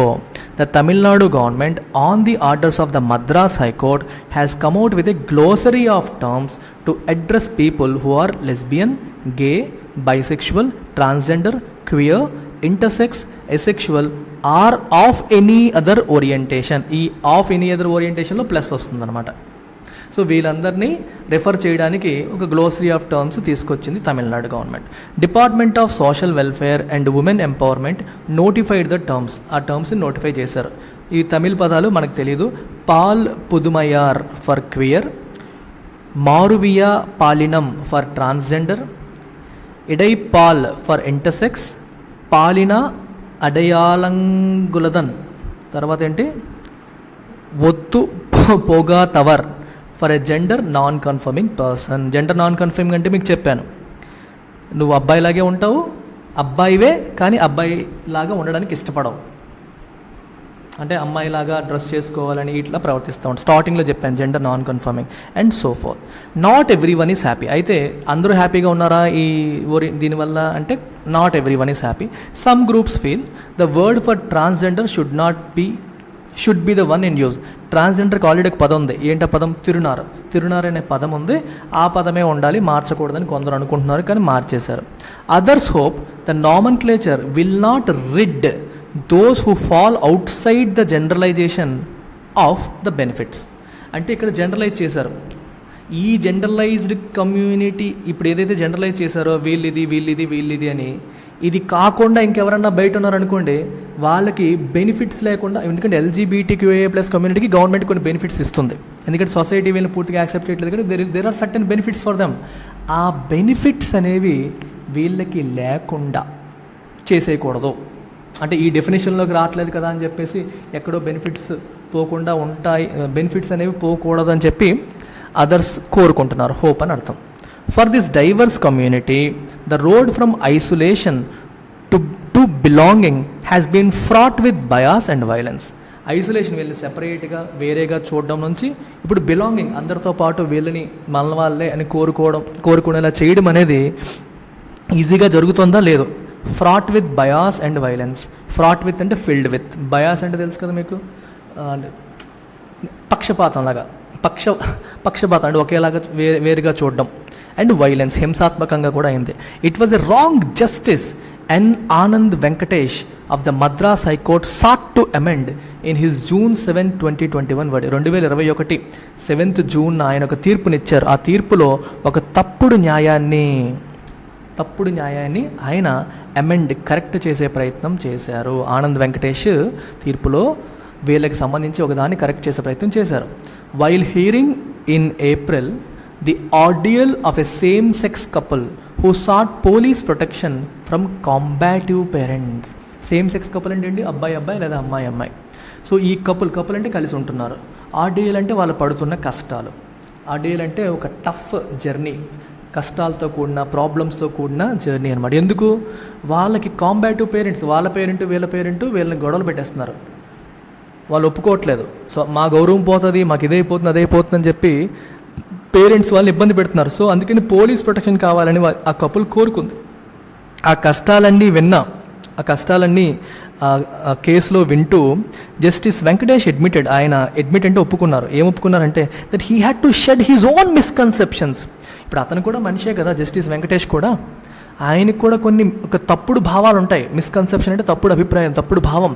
The Tamil Nadu government on the orders of the Madras high court has come out with a glossary of terms to address people who are lesbian, gay, bisexual, transgender, queer, intersex, asexual or of any other orientation. ఈ of any other ఓరియంటేషన్లో plus వస్తుందన్నమాట. So వీళ్ళందరినీ refer చేయడానికి ఒక glossary of terms తీసుకొచ్చింది Tamil Nadu government. Department of social welfare and women empowerment notified the terms. ఆ టర్మ్స్ని notify చేశారు. ఈ తమిళ పదాలు మనకు తెలీదు. పాల్ పుదుమయార్ ఫర్ క్వియర్, మారువియా పాలినం ఫర్ ట్రాన్స్జెండర్, ఇడై పాల్ ఫర్ ఇంటర్సెక్స్, పాలిన అడయాలంగులదన్, తర్వాత ఏంటి, ఒత్తు పొగా తవర్ for a gender non conforming person. Gender non conforming అంటే మీకు చెప్పాను, నువ్వు అబ్బాయిలాగే ఉంటావు, అబ్బాయివే కానీ అబ్బాయిలాగా ఉండడానికి ఇష్టపడవు, అంటే అమ్మాయిలాగా డ్రెస్ చేసుకోవాలని ఇట్లా ప్రవర్తిస్తూ ఉంటాం. స్టార్టింగ్లో చెప్పాను gender non conforming and so forth. Not every one is happy. అయితే అందరూ హ్యాపీగా ఉన్నారా దీనివల్ల అంటే not every one is happy. Some groups feel the word for transgender should be the one in use. ట్రాన్స్జెండర్కి ఆల్రెడీ ఒక పదం ఉంది. ఏంటి ఆ పదం? తిరునార్ అనే పదం ఉంది, ఆ పదమే ఉండాలి, మార్చకూడదని కొందరు అనుకుంటున్నారు కానీ మార్చేశారు. Others hope the నామన్క్లేచర్ will not rid those who fall outside the generalization of the benefits. అంటే ఇక్కడ జనరలైజ్ చేశారు. ఈ జనరలైజ్డ్ కమ్యూనిటీ ఇప్పుడు ఏదైతే జనరలైజ్ చేశారో వీళ్ళిది అని, ఇది కాకుండా ఇంకెవరన్నా బయట ఉన్నారనుకోండి, వాళ్ళకి బెనిఫిట్స్ లేకుండా, ఎందుకంటే LGBTQIA+ కమ్యూనిటీకి గవర్నమెంట్ కొన్ని బెనిఫిట్స్ ఇస్తుంది, ఎందుకంటే సొసైటీ వీళ్ళని పూర్తిగా యాక్సెప్ట్ చేయట్లేదు, కానీ there are certain benefits for them. ఆ బెనిఫిట్స్ అనేవి వీళ్ళకి లేకుండా చేసేయకూడదు. అంటే ఈ డెఫినేషన్లోకి రావట్లేదు కదా అని చెప్పేసి ఎక్కడో బెనిఫిట్స్ పోకుండా ఉంటాయి, బెనిఫిట్స్ అనేవి పోకూడదు అని చెప్పి అదర్స్ కోరుకుంటున్నారు, హోప్ అని అర్థం. For this diverse community the road from isolation to belonging has been fraught with bias and violence. Isolation, వీళ్ళని సెపరేట్గా వేరేగా చూడడం నుంచి ఇప్పుడు బిలాంగింగ్, అందరితో పాటు వీళ్ళని మన వాళ్ళే అని కోరుకునేలా చేయడం అనేది ఈజీగా జరుగుతుందా? లేదు. Fraught with bias and violence. Fraught with అంటే ఫిల్డ్ విత్, బయాస్ అంటే తెలుసు కదా మీకు, పక్షపాతంలాగా, పక్షపాతం అంటే ఒకేలాగా వేరుగా చూడడం, అండ్ వైలెన్స్, హింసాత్మకంగా కూడా అయింది. It was a wrong justice N Anand Venkatesh of the Madras high court sought to amend in his June 7, 2021 2021 7th June ఆయన ఒక తీర్పునిచ్చారు. ఆ తీర్పులో ఒక తప్పుడు న్యాయాన్ని ఆయన అమెండ్, కరెక్ట్ చేసే ప్రయత్నం చేశారు. ఆనంద్ వెంకటేష్ తీర్పులో వీళ్ళకి సంబంధించి ఒకదాన్ని కరెక్ట్ చేసే ప్రయత్నం చేశారు. While hearing in April the ordeal of a same sex couple who sought police protection from combative parents. Same sex couple అంటే ఏంటి? అబ్బాయి లేదా అమ్మాయి. సో ఈ కపుల్ అంటే కలిసి ఉంటున్నారు. ఆర్డియల్ అంటే వాళ్ళు పడుతున్న కష్టాలు. ఆర్డియల్ అంటే ఒక టఫ్ జర్నీ, కష్టాలతో కూడిన, ప్రాబ్లమ్స్తో కూడిన జర్నీ అనమాట. ఎందుకు? వాళ్ళకి కాంబాటివ్ పేరెంట్స్, వాళ్ళ పేరెంట్ వీళ్ళని గొడవలు పెట్టేస్తున్నారు, వాళ్ళు ఒప్పుకోవట్లేదు. సో మా గౌరవం పోతుంది, మాకు ఇదైపోతుంది అదైపోతుంది అని చెప్పి పేరెంట్స్ వాళ్ళని ఇబ్బంది పెడుతున్నారు. సో అందుకని పోలీస్ ప్రొటెక్షన్ కావాలని ఆ కపుల్ కోరుకుంది. ఆ కష్టాలన్నీ కేసులో వింటూ జస్టిస్ వెంకటేష్ ఆయన అడ్మిట్ అంటే ఒప్పుకున్నారు. ఏం ఒప్పుకున్నారంటే that he had to shed his own misconceptions. ఇప్పుడు అతను కూడా మనిషే కదా, జస్టిస్ వెంకటేష్ కూడా, ఆయనకు కూడా కొన్ని ఒక తప్పుడు భావాలు ఉంటాయి. మిస్కన్సెప్షన్ అంటే తప్పుడు అభిప్రాయం, తప్పుడు భావం.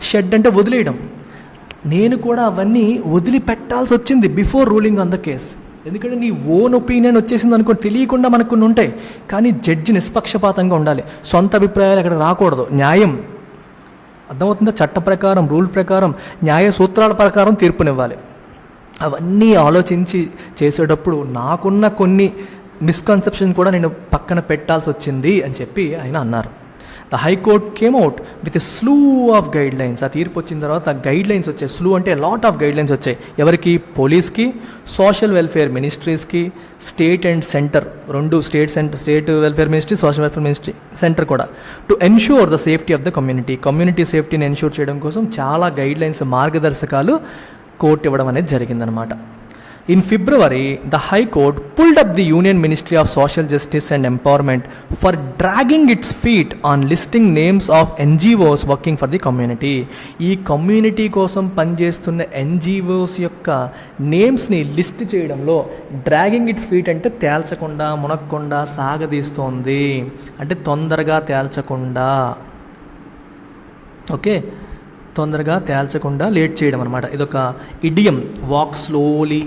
షెడ్ అంటే వదిలేయడం. నేను కూడా అవన్నీ వదిలిపెట్టాల్సి వచ్చింది before ruling on the case. ఎందుకంటే నీ ఓన్ ఒపీనియన్ వచ్చేసింది అనుకో, తెలియకుండా మనకు కొన్ని ఉంటాయి. కానీ జడ్జి నిష్పక్షపాతంగా ఉండాలి, సొంత అభిప్రాయాలు అక్కడ రాకూడదు. న్యాయం అర్థమవుతుందా? చట్ట ప్రకారం, రూల్ ప్రకారం, న్యాయ సూత్రాల ప్రకారం తీర్పునివ్వాలి. అవన్నీ ఆలోచించి చేసేటప్పుడు నాకున్న కొన్ని మిస్కన్సెప్షన్ కూడా నేను పక్కన పెట్టాల్సి వచ్చింది అని చెప్పి ఆయన అన్నారు. The high court came out with a స్లూ of guide lines. ఆ తీర్పు వచ్చిన తర్వాత గైడ్ లైన్స్ వచ్చాయి. స్లూ అంటే లాట్ ఆఫ్ గైడ్ లైన్స్ వచ్చాయి. ఎవరికి? పోలీస్కి, సోషల్ వెల్ఫేర్ మినిస్ట్రీస్కి, స్టేట్ అండ్ సెంటర్, రెండు state welfare ministry, social welfare ministry, centre కూడా, to ensure the safety of the community సేఫ్టీని ఎన్ష్యూర్ చేయడం కోసం చాలా గైడ్ లైన్స్, మార్గదర్శకాలు కోర్టు ఇవ్వడం అనేది జరిగిందనమాట. In February, the High Court pulled up the Union Ministry of Social Justice and Empowerment for dragging its feet on listing names of NGOs working for the community. ఈ community కోసం పనిచేస్తున్న NGOs యొక్క నేమ్స్ని list చేయడంలో dragging it's feet అంటే తేల్చకుండా, మునక్కుండా సాగదీస్తోంది, అంటే తొందరగా తేల్చకుండా, okay, తొందరగా తేల్చకుండా late చేయడం అనమాట. ఇదొక ఇడియం. వాక్ స్లోలీ,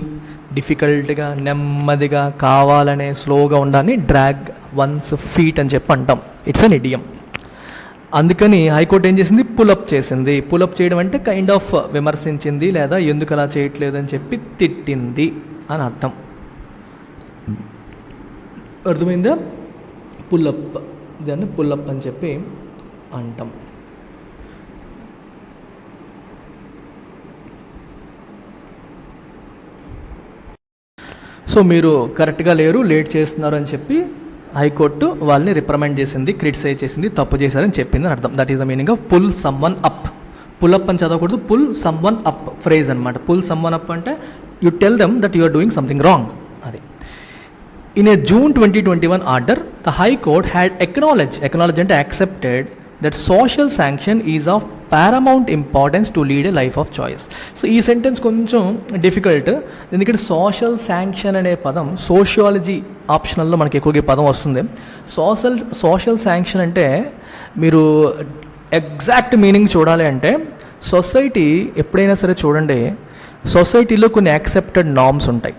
డిఫికల్ట్గా, నెమ్మదిగా, కావాలనే స్లోగా ఉండాలని డ్రాగ్ వన్స్ ఫీట్ అని చెప్పి అంటాం. It's an idiom. అందుకని హైకోర్టు ఏం చేసింది? పులప్ చేసింది. పులప్ చేయడం అంటే కైండ్ ఆఫ్ విమర్శించింది, లేదా ఎందుకు అలా చేయట్లేదు అని చెప్పి తిట్టింది అని అర్థం. అర్థమైందా? పుల్లప్, దాన్ని పుల్లప్ అని చెప్పి అంటాం. సో మీరు కరెక్ట్గా లేరు, లేట్ చేస్తున్నారు అని చెప్పి హైకోర్టు వాళ్ళని రిప్రమెండ్ చేసింది, క్రిటిసైజ్ చేసింది, తప్పు చేశారని చెప్పింది అని అర్థం. That is the meaning of pull someone up. Pull up అని చదవకూడదు, పుల్ సమ్వన్ అప్ ఫ్రేజ్ అనమాట. పుల్ సమ్వన్ అప్ అంటే you tell them that you are doing something wrong. అది in a June 2021 order the high court had acknowledge అంటే accepted that social sanction is of paramount importance to lead a life of choice. So ఈ sentence కొంచెం difficult, ఎందుకంటే social sanction అనే పదం sociology ఆప్షనల్లో మనకి ఎక్కువగా పదం వస్తుంది. సోషల్ శాంక్షన్ అంటే మీరు ఎగ్జాక్ట్ మీనింగ్ చూడాలి అంటే సొసైటీ ఎప్పుడైనా సరే చూడండి, సొసైటీలో కొన్ని యాక్సెప్టెడ్ నార్మ్స్ ఉంటాయి.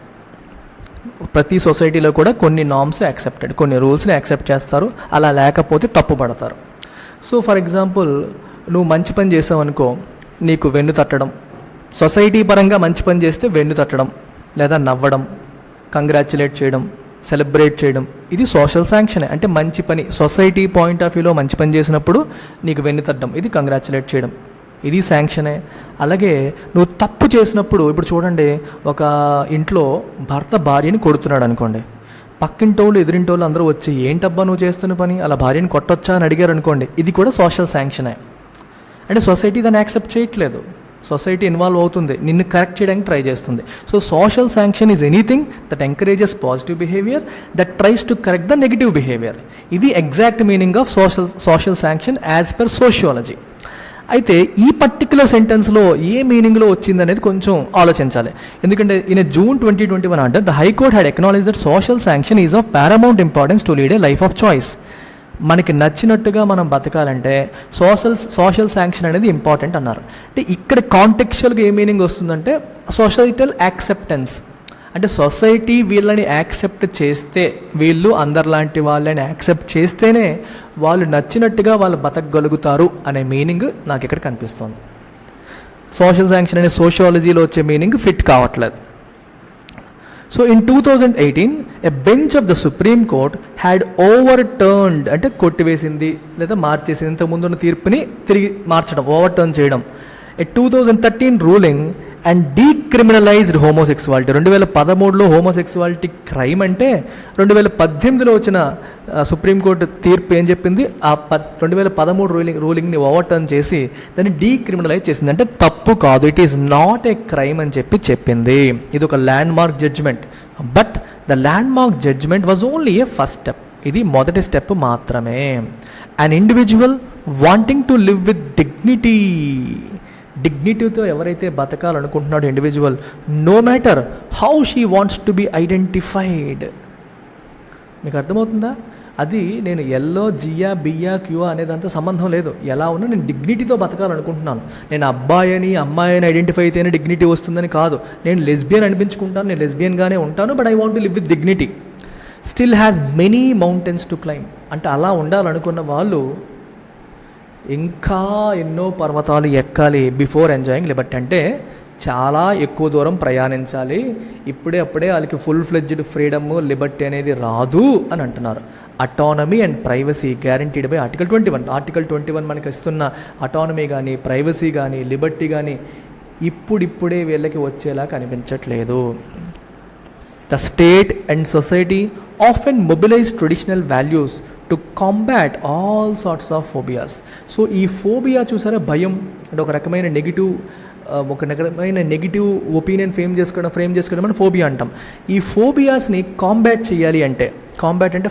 ప్రతి సొసైటీలో కూడా కొన్ని నార్మ్స్ యాక్సెప్టెడ్, కొన్ని రూల్స్ని యాక్సెప్ట్ చేస్తారు, అలా లేకపోతే తప్పు పడతారు. సో ఫర్ ఎగ్జాంపుల్ నువ్వు మంచి పని చేసావు అనుకో, నీకు వెన్ను తట్టడం, సొసైటీ పరంగా మంచి పని చేస్తే వెన్ను తట్టడం లేదా నవ్వడం, కంగ్రాచ్యులేట్ చేయడం, సెలబ్రేట్ చేయడం, ఇది సోషల్ శాంక్షన్. అంటే మంచి పని, సొసైటీ పాయింట్ ఆఫ్ వ్యూలో మంచి పని చేసినప్పుడు నీకు వెన్ను తట్టడం, ఇది కంగ్రాచ్యులేట్ చేయడం, ఇది శాంక్షనే. అలాగే నువ్వు తప్పు చేసినప్పుడు, ఇప్పుడు చూడండి, ఒక ఇంట్లో భర్త భార్యని కొడుతున్నాడు అనుకోండి, పక్కింటోళ్ళు ఎదురింటోళ్ళు అందరూ వచ్చి ఏంటబ్బా నువ్వు చేస్తున్న పని, అలా భార్యని కొట్టొచ్చా అని అడిగారు అనుకోండి, ఇది కూడా సోషల్ శాంక్షనే. అంటే సొసైటీ దాన్ని యాక్సెప్ట్ చేయట్లేదు, సొసైటీ ఇన్వాల్వ్ అవుతుంది, నిన్ను కరెక్ట్ చేయడానికి ట్రై చేస్తుంది. So social sanction is anything that encourages positive behaviour that tries to correct the negative behaviour. ఇది exact meaning of social sanction as per sociology. అయితే ఈ పర్టికులర్ సెంటెన్స్లో ఏ మీనింగ్లో వచ్చింది అనేది కొంచెం ఆలోచించాలి. ఎందుకంటే in June 2021 order the high court had acknowledge that social sanction is of paramount importance to lead a life of choice. మనకి నచ్చినట్టుగా మనం బతకాలంటే సోషల్ శాంక్షన్ అనేది ఇంపార్టెంట్ అన్నారు. అంటే ఇక్కడ కాంటెక్చువల్గా ఏ మీనింగ్ వస్తుందంటే సొసైటల్ యాక్సెప్టెన్స్, అంటే సొసైటీ వీళ్ళని యాక్సెప్ట్ చేస్తే, వీళ్ళు అందరిలాంటి వాళ్ళని యాక్సెప్ట్ చేస్తేనే వాళ్ళు నచ్చినట్టుగా వాళ్ళు బతకగలుగుతారు అనే మీనింగ్ నాకు ఇక్కడ కనిపిస్తుంది. సోషల్ శాంక్షన్ అనే సోషియాలజీలో వచ్చే మీనింగ్ ఫిట్ కావట్లేదు. So in 2018 a bench of the supreme court had overturned, అంటే కొట్టివేసింది లేదా మార్చేసింది, ఇంతకుముందు ఉన్న తీర్పుని తిరిగి మార్చడం, ఓవర్టర్న్ చేయడం, a 2013 ruling and decriminalised homosexuality. 2013లో హోమోసెక్సువాలిటీ క్రైమ్ అంటే 2018లో వచ్చిన సుప్రీంకోర్టు తీర్పు ఏం చెప్పింది, ఆ 2013 రూలింగ్ని ఓవర్టర్న్ చేసి దాన్ని డీక్రిమినలైజ్ చేసింది. అంటే తప్పు కాదు, it is not a crime అని చెప్పింది. ఇది ఒక landmark judgement, but the landmark judgement was only a first step. ఇది మొదటి స్టెప్ మాత్రమే. An individual wanting to live with డిగ్నిటీతో ఎవరైతే బతకాలనుకుంటున్నాడో individual, no matter how she wants to be identified. మీకు అర్థమవుతుందా? అది నేను ఎల్లో జియా బియా క్యూఆ అనేదంతా సంబంధం లేదు. ఎలా ఉన్నా నేను డిగ్నిటీతో బతకాలనుకుంటున్నాను. నేను అబ్బాయి అని అమ్మాయి అని ఐడెంటిఫై అయితేనే డిగ్నిటీ వస్తుందని కాదు. నేను లెస్బియన్ అనిపించుకుంటాను, నేను లెస్బియన్గానే ఉంటాను, but I want to live with dignity. Still has many mountains to climb. అంటే అలా ఉండాలనుకున్న వాళ్ళు ఇంకా ఎన్నో పర్వతాలు ఎక్కాలి బిఫోర్ ఎంజాయింగ్ లిబర్టీ. అంటే చాలా ఎక్కువ దూరం ప్రయాణించాలి, అప్పుడే వాళ్ళకి ఫుల్ ఫ్లెడ్జ్డ్ ఫ్రీడమ్ లిబర్టీ అనేది రాదు అని అంటున్నారు. Autonomy and privacy guaranteed by article 21. Article 21 మనకి ఇస్తున్న అటానమీ కానీ ప్రైవసీ కానీ లిబర్టీ కానీ ఇప్పుడే వీళ్ళకి వచ్చేలా కనిపించట్లేదు. The state and society often mobilize traditional values to combat all sorts of phobias. So ఈ ఫోబియా చూసారా, భయం అంటే ఒక రకమైన నెగిటివ్ ఒపీనియన్ ఫ్రేమ్ చేసుకోవడం మనం ఫోబియా అంటాం. ఈ ఫోబియాస్ని కాంబాట్ చేయాలి అంటే,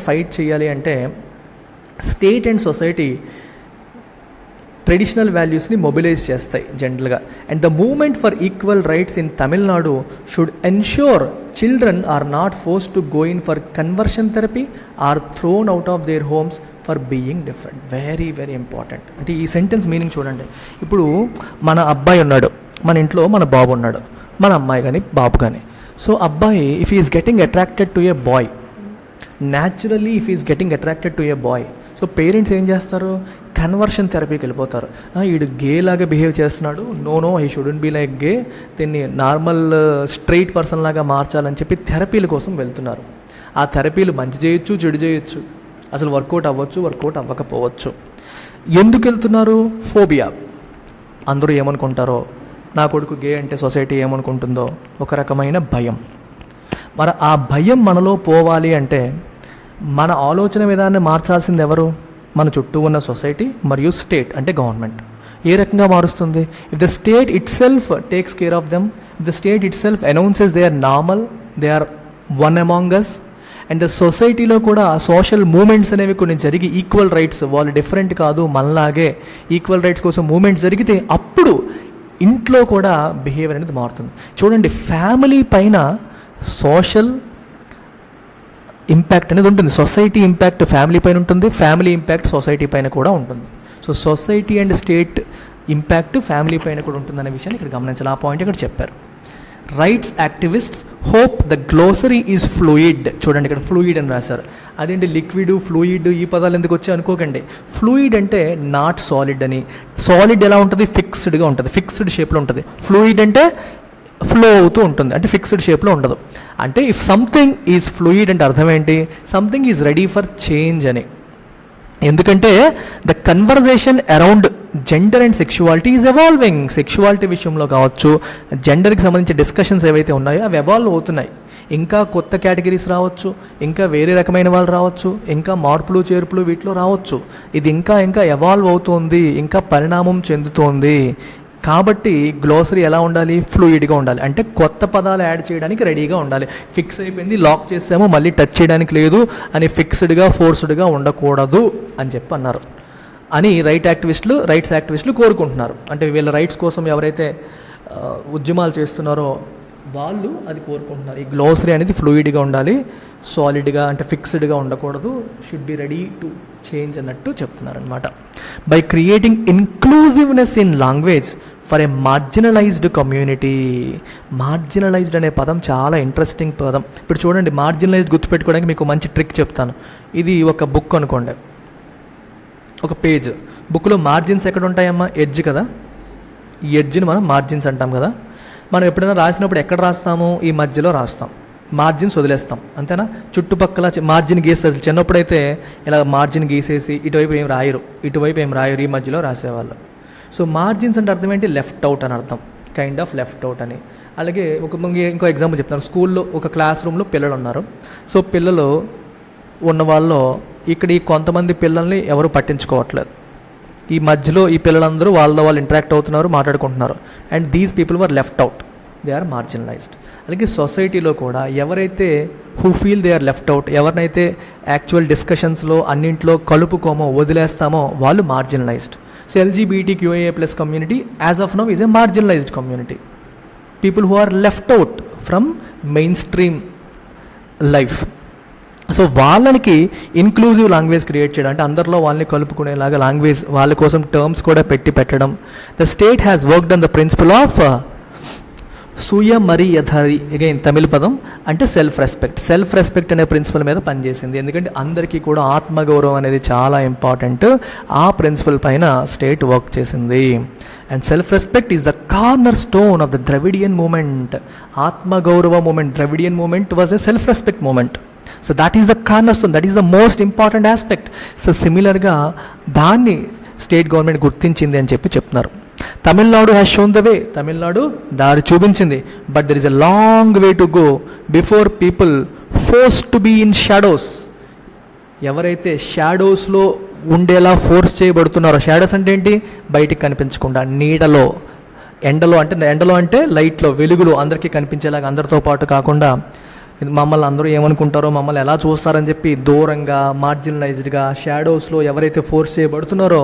ఫైట్ చేయాలి అంటే స్టేట్ అండ్ సొసైటీ ట్రెడిషనల్ వాల్యూస్ని మొబిలైజ్ చేస్తాయి జనరల్గా. And the movement for equal rights in Tamil Nadu should ensure children are not force to go in for conversion therapy or thrown out of their homes for being different. Very very important. అంటే ఈ sentence meaning చూడండి. ఇప్పుడు మన అబ్బాయి ఉన్నాడు, మన ఇంట్లో మన బాబు ఉన్నాడు, మన అమ్మాయి కానీ బాబు కానీ. సో అబ్బాయి if is getting attracted to a boy, naturally if is getting attracted to a boy, so parents ఏం చేస్తారు, కన్వర్షన్ థెరపీకి వెళ్ళిపోతారు. వీడు గే లాగా బిహేవ్ చేస్తున్నాడు, no he shouldn't be like gay, దీన్ని నార్మల్ స్ట్రైట్ పర్సన్ లాగా మార్చాలని చెప్పి థెరపీల కోసం వెళ్తున్నారు. ఆ థెరపీలు మంచి చేయొచ్చు, చెడు చేయొచ్చు, అసలు వర్కౌట్ అవ్వచ్చు, వర్కౌట్ అవ్వకపోవచ్చు. ఎందుకు వెళ్తున్నారు? ఫోబియా. అందరూ ఏమనుకుంటారో, నా కొడుకు గే అంటే సొసైటీ ఏమనుకుంటుందో, ఒక రకమైన భయం. మరి ఆ భయం మనలో పోవాలి అంటే మన ఆలోచన విధానాన్ని మార్చాల్సింది ఎవరు? మన చుట్టూ ఉన్న సొసైటీ మరియు స్టేట్ అంటే గవర్నమెంట్. ఏ రకంగా మారుస్తుంది? If the state itself takes care of them, if the state itself announces they are normal, they are one among us, and సొసైటీలో కూడా సోషల్ మూమెంట్స్ అనేవి కొన్ని జరిగి ఈక్వల్ రైట్స్, వాళ్ళు డిఫరెంట్ కాదు మనలాగే ఈక్వల్ రైట్స్ కోసం moments జరిగితే అప్పుడు ఇంట్లో కూడా బిహేవియర్ అనేది మారుతుంది. చూడండి, ఫ్యామిలీ పైన సోషల్ ఇంపాక్ట్ అనేది ఉంటుంది, సొసైటీ ఇంపాక్ట్ ఫ్యామిలీ పైన ఉంటుంది, ఫ్యామిలీ ఇంపాక్ట్ సొసైటీ పైన కూడా ఉంటుంది. So society and state impact family పైన కూడా ఉంటుందనే విషయాన్ని ఇక్కడ గమనించాలి. ఆ పాయింట్ ఇక్కడ చెప్పారు. Rights activists hope the glossary is fluid. చూడండి, ఇక్కడ ఫ్లూయిడ్ అని రాశారు. అదేంటి లిక్విడ్ ఫ్లూయిడ్ ఈ పదాలు ఎందుకు వచ్చాయి అనుకోకండి. ఫ్లూయిడ్ అంటే నాట్ సాలిడ్ అని. సాలిడ్ ఎలా ఉంటుంది? ఫిక్స్డ్గా ఉంటుంది, ఫిక్స్డ్ షేప్లో ఉంటుంది. ఫ్లూయిడ్ అంటే ఫ్లో అవుతూ ఉంటుంది, అంటే ఫిక్స్డ్ షేప్లో ఉండదు. అంటే ఇఫ్ సంథింగ్ ఈజ్ ఫ్లూయిడ్ అంటే అర్థం ఏంటి? Something is ready for change అని. ఎందుకంటే the conversation around gender and sexuality is evolving. Sexuality విషయంలో కావచ్చు, జెండర్కి సంబంధించిన డిస్కషన్స్ ఏవైతే ఉన్నాయో అవి ఎవాల్వ్ అవుతున్నాయి. ఇంకా కొత్త కేటగిరీస్ రావచ్చు, ఇంకా వేరే రకమైన వాళ్ళు రావచ్చు, ఇంకా మార్పులు చేర్పులు వీటిలో రావచ్చు. ఇది ఇంకా ఇంకా ఎవాల్వ్ అవుతుంది, ఇంకా పరిణామం చెందుతోంది. కాబట్టి గ్లోసరీ ఎలా ఉండాలి? ఫ్లూయిడ్గా ఉండాలి. అంటే కొత్త పదాలు యాడ్ చేయడానికి రెడీగా ఉండాలి. ఫిక్స్ అయిపోయింది, లాక్ చేసాము, మళ్ళీ టచ్ చేయడానికి లేదు అని ఫిక్స్డ్గా ఫోర్స్డ్గా ఉండకూడదు అని చెప్పి అన్నారు అని రైట్స్ యాక్టివిస్టులు కోరుకుంటున్నారు. అంటే వీళ్ళ రైట్స్ కోసం ఎవరైతే ఉద్యమాలు చేస్తున్నారో వాళ్ళు అది కోరుకుంటున్నారు. ఈ గ్లోసరీ అనేది ఫ్లూయిడ్గా ఉండాలి, సాలిడ్గా అంటే ఫిక్స్డ్గా ఉండకూడదు, should be ready to change అన్నట్టు చెప్తున్నారనమాట. By creating inclusiveness in language for a marginalized community. Marginalised అనే పదం చాలా ఇంట్రెస్టింగ్ పదం. ఇప్పుడు చూడండి, మార్జినలైజ్డ్ గుర్తుపెట్టుకోవడానికి మీకు మంచి ట్రిక్ చెప్తాను. ఇది ఒక బుక్ అనుకోండి, ఒక పేజ్. బుక్లో మార్జిన్స్ ఎక్కడ ఉంటాయమ్మా? ఎడ్జ్ కదా. ఈ ఎడ్జ్ని మనం మార్జిన్స్ అంటాం కదా. మనం ఎప్పుడైనా రాసినప్పుడు ఎక్కడ రాస్తాము? ఈ మధ్యలో రాస్తాం, మార్జిన్స్ వదిలేస్తాం, అంతేనా? చుట్టుపక్కల మార్జిన్ గీస్తారు. చిన్నప్పుడైతే ఇలా మార్జిన్ గీసేసి ఇటువైపు ఏం రాయరు, ఇటువైపు ఏం రాయరు, ఈ మధ్యలో రాసేవాళ్ళు. సో మార్జిన్స్ అంటే అర్థం ఏంటి? లెఫ్ట్ అవుట్ అని అర్థం, కైండ్ ఆఫ్ లెఫ్ట్ అవుట్ అని. అలాగే ఇంకో ఎగ్జాంపుల్ చెప్తాను. స్కూల్లో ఒక క్లాస్ రూమ్లో పిల్లలు ఉన్నారు. సో పిల్లలు ఉన్న వాళ్ళు ఇక్కడ ఈ కొంతమంది పిల్లల్ని ఎవరు పట్టించుకోవట్లేదు. ఈ మధ్యలో ఈ పిల్లలందరూ వాళ్ళు ఇంటరాక్ట్ అవుతున్నారు, మాట్లాడుకుంటున్నారు. And these people were left out, they are marginalized. అలాగే సొసైటీలో కూడా ఎవరైతే who feel they are left out, ఎవరినైతే యాక్చువల్ డిస్కషన్స్లో అన్నింట్లో కలుపుకోమో వదిలేస్తామో వాళ్ళు marginalized. So LGBTQIA+ community as of now is a marginalized community. People who are left out from mainstream life. So వాళ్ళకి ఇన్క్లూజివ్ లాంగ్వేజ్ క్రియేట్ చేయడం, అంటే అందరిలో వాళ్ళని కలుపుకునేలాగా లాంగ్వేజ్ వాళ్ళ కోసం టర్మ్స్ కూడా పెట్టడం. The state has worked on the principle of సుయమర్యాదరి, అగైన్ తమిళ పదం, అంటే సెల్ఫ్ రెస్పెక్ట్ అనే ప్రిన్సిపల్ మీద పనిచేసింది. ఎందుకంటే అందరికీ కూడా ఆత్మగౌరవం అనేది చాలా ఇంపార్టెంట్. ఆ ప్రిన్సిపల్ పైన స్టేట్ వర్క్ చేసింది. And self respect is the cornerstone of the Dravidian movement. ఆత్మగౌరవ movement, Dravidian movement was a self respect movement. So that is the cornerstone, that is the most important aspect. So సిమిలర్గా దాన్ని state government గుర్తించింది అని చెప్తున్నారు. Tamil Nadu has shown the way, Tamil Nadu దారి చూపించింది. But there is a long way to go before people force to be in shadows. ఎవరైతే షాడోస్లో ఉండేలా force చేయబడుతున్నారో, shadows అంటే ఏంటి? బయటికి కనిపించకుండా నీడలో, ఎండలో అంటే లైట్లో, వెలుగులో అందరికీ కనిపించేలాగా, అందరితో పాటు కాకుండా మమ్మల్ని అందరూ ఏమనుకుంటారో, మమ్మల్ని ఎలా చూస్తారని చెప్పి దూరంగా, మార్జినలైజ్డ్గా, షాడోస్లో ఎవరైతే ఫోర్స్ చేయబడుతున్నారో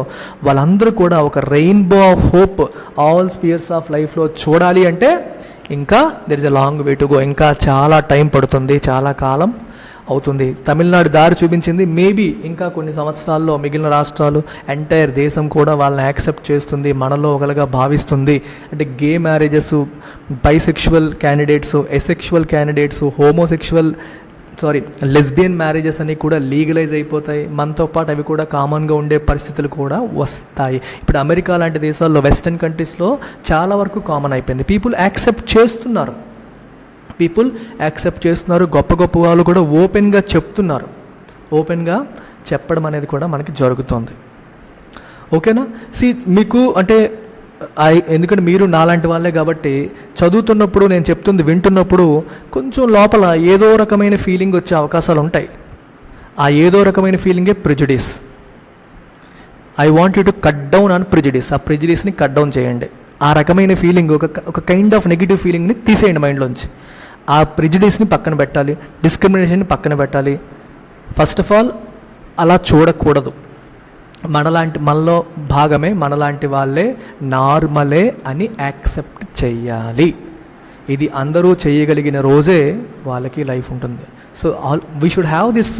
వాళ్ళందరూ కూడా ఒక rainbow of hope all spheres of లైఫ్లో చూడాలి అంటే ఇంకా there is a long way to go. ఇంకా చాలా టైం పడుతుంది, చాలా కాలం అవుతుంది. తమిళనాడు దారి చూపించింది. మేబీ ఇంకా కొన్ని సంవత్సరాల్లో మిగిలిన రాష్ట్రాలు, ఎంటైర్ దేశం కూడా వాళ్ళని యాక్సెప్ట్ చేస్తుంది, మనలో ఒకలుగా భావిస్తుంది. అంటే gay marriages, bisexual candidates, asexual candidates, lesbian marriages అని కూడా లీగలైజ్ అయిపోతాయి. మనతో పాటు అవి కూడా కామన్గా ఉండే పరిస్థితులు కూడా వస్తాయి. ఇప్పుడు అమెరికా లాంటి దేశాల్లో, వెస్టర్న్ కంట్రీస్లో చాలా వరకు కామన్ అయిపోయింది. పీపుల్ యాక్సెప్ట్ చేస్తున్నారు, గొప్ప గొప్ప వాళ్ళు కూడా ఓపెన్గా చెప్తున్నారు. ఓపెన్గా చెప్పడం అనేది కూడా మనకి జరుగుతుంది. ఓకేనా? మీకు అంటే ఎందుకంటే మీరు నాలాంటి వాళ్ళే కాబట్టి చదువుతున్నప్పుడు నేను చెప్తుంది వింటున్నప్పుడు కొంచెం లోపల ఏదో రకమైన ఫీలింగ్ వచ్చే అవకాశాలు ఉంటాయి. ఆ ఏదో రకమైన ఫీలింగే prejudice. I want you to cut down on prejudice. ఆ ప్రిజుడిస్ని కట్ డౌన్ చేయండి. ఆ రకమైన ఫీలింగ్, ఒక కైండ్ ఆఫ్ నెగిటివ్ ఫీలింగ్ని తీసేయండి మైండ్లోంచి. ఆ ప్రిజుడిస్ని పక్కన పెట్టాలి, డిస్క్రిమినేషన్ని పక్కన పెట్టాలి. ఫస్ట్ ఆఫ్ ఆల్ అలా చూడకూడదు. మనలో భాగమే, మనలాంటి వాళ్ళే, నార్మలే అని యాక్సెప్ట్ చెయ్యాలి. ఇది అందరూ చేయగలిగిన రోజే వాళ్ళకి లైఫ్ ఉంటుంది. So we should have this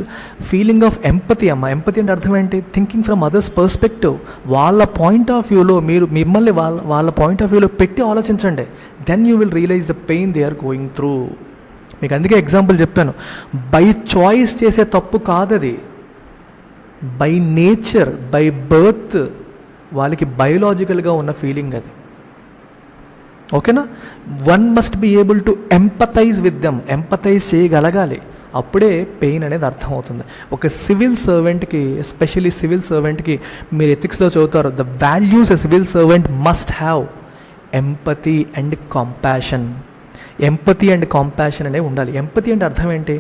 feeling of empathy. Empathy అంటే అర్థం ఏంటి? Thinking from others perspective. వాళ్ళ పాయింట్ ఆఫ్ వ్యూలో మిమ్మల్ని వాళ్ళ పాయింట్ ఆఫ్ వ్యూలో పెట్టి ఆలోచించండి. Then you will realize the pain they are going through. మీకు అందుకే ఎగ్జాంపుల్ చెప్పాను, బై చాయిస్ చేసే తప్పు కాదది. బై నేచర్, బై బర్త్ వాళ్ళకి బయోలాజికల్గా ఉన్న ఫీలింగ్ అది. ఓకేనా? One must be able to empathise with them. Empathise చేయగలగాలి, అప్పుడే పెయిన్ అనేది అర్థమవుతుంది. ఒక సివిల్ సర్వెంట్కి, ఎస్పెషలీ సివిల్ సర్వెంట్కి, మీరు ఎథిక్స్లో చదువుతారు, the values a civil servant must have empathy and compassion. Empathy and compassion అనేవి ఉండాలి. ఎంపతి అంటే అర్థం ఏంటి?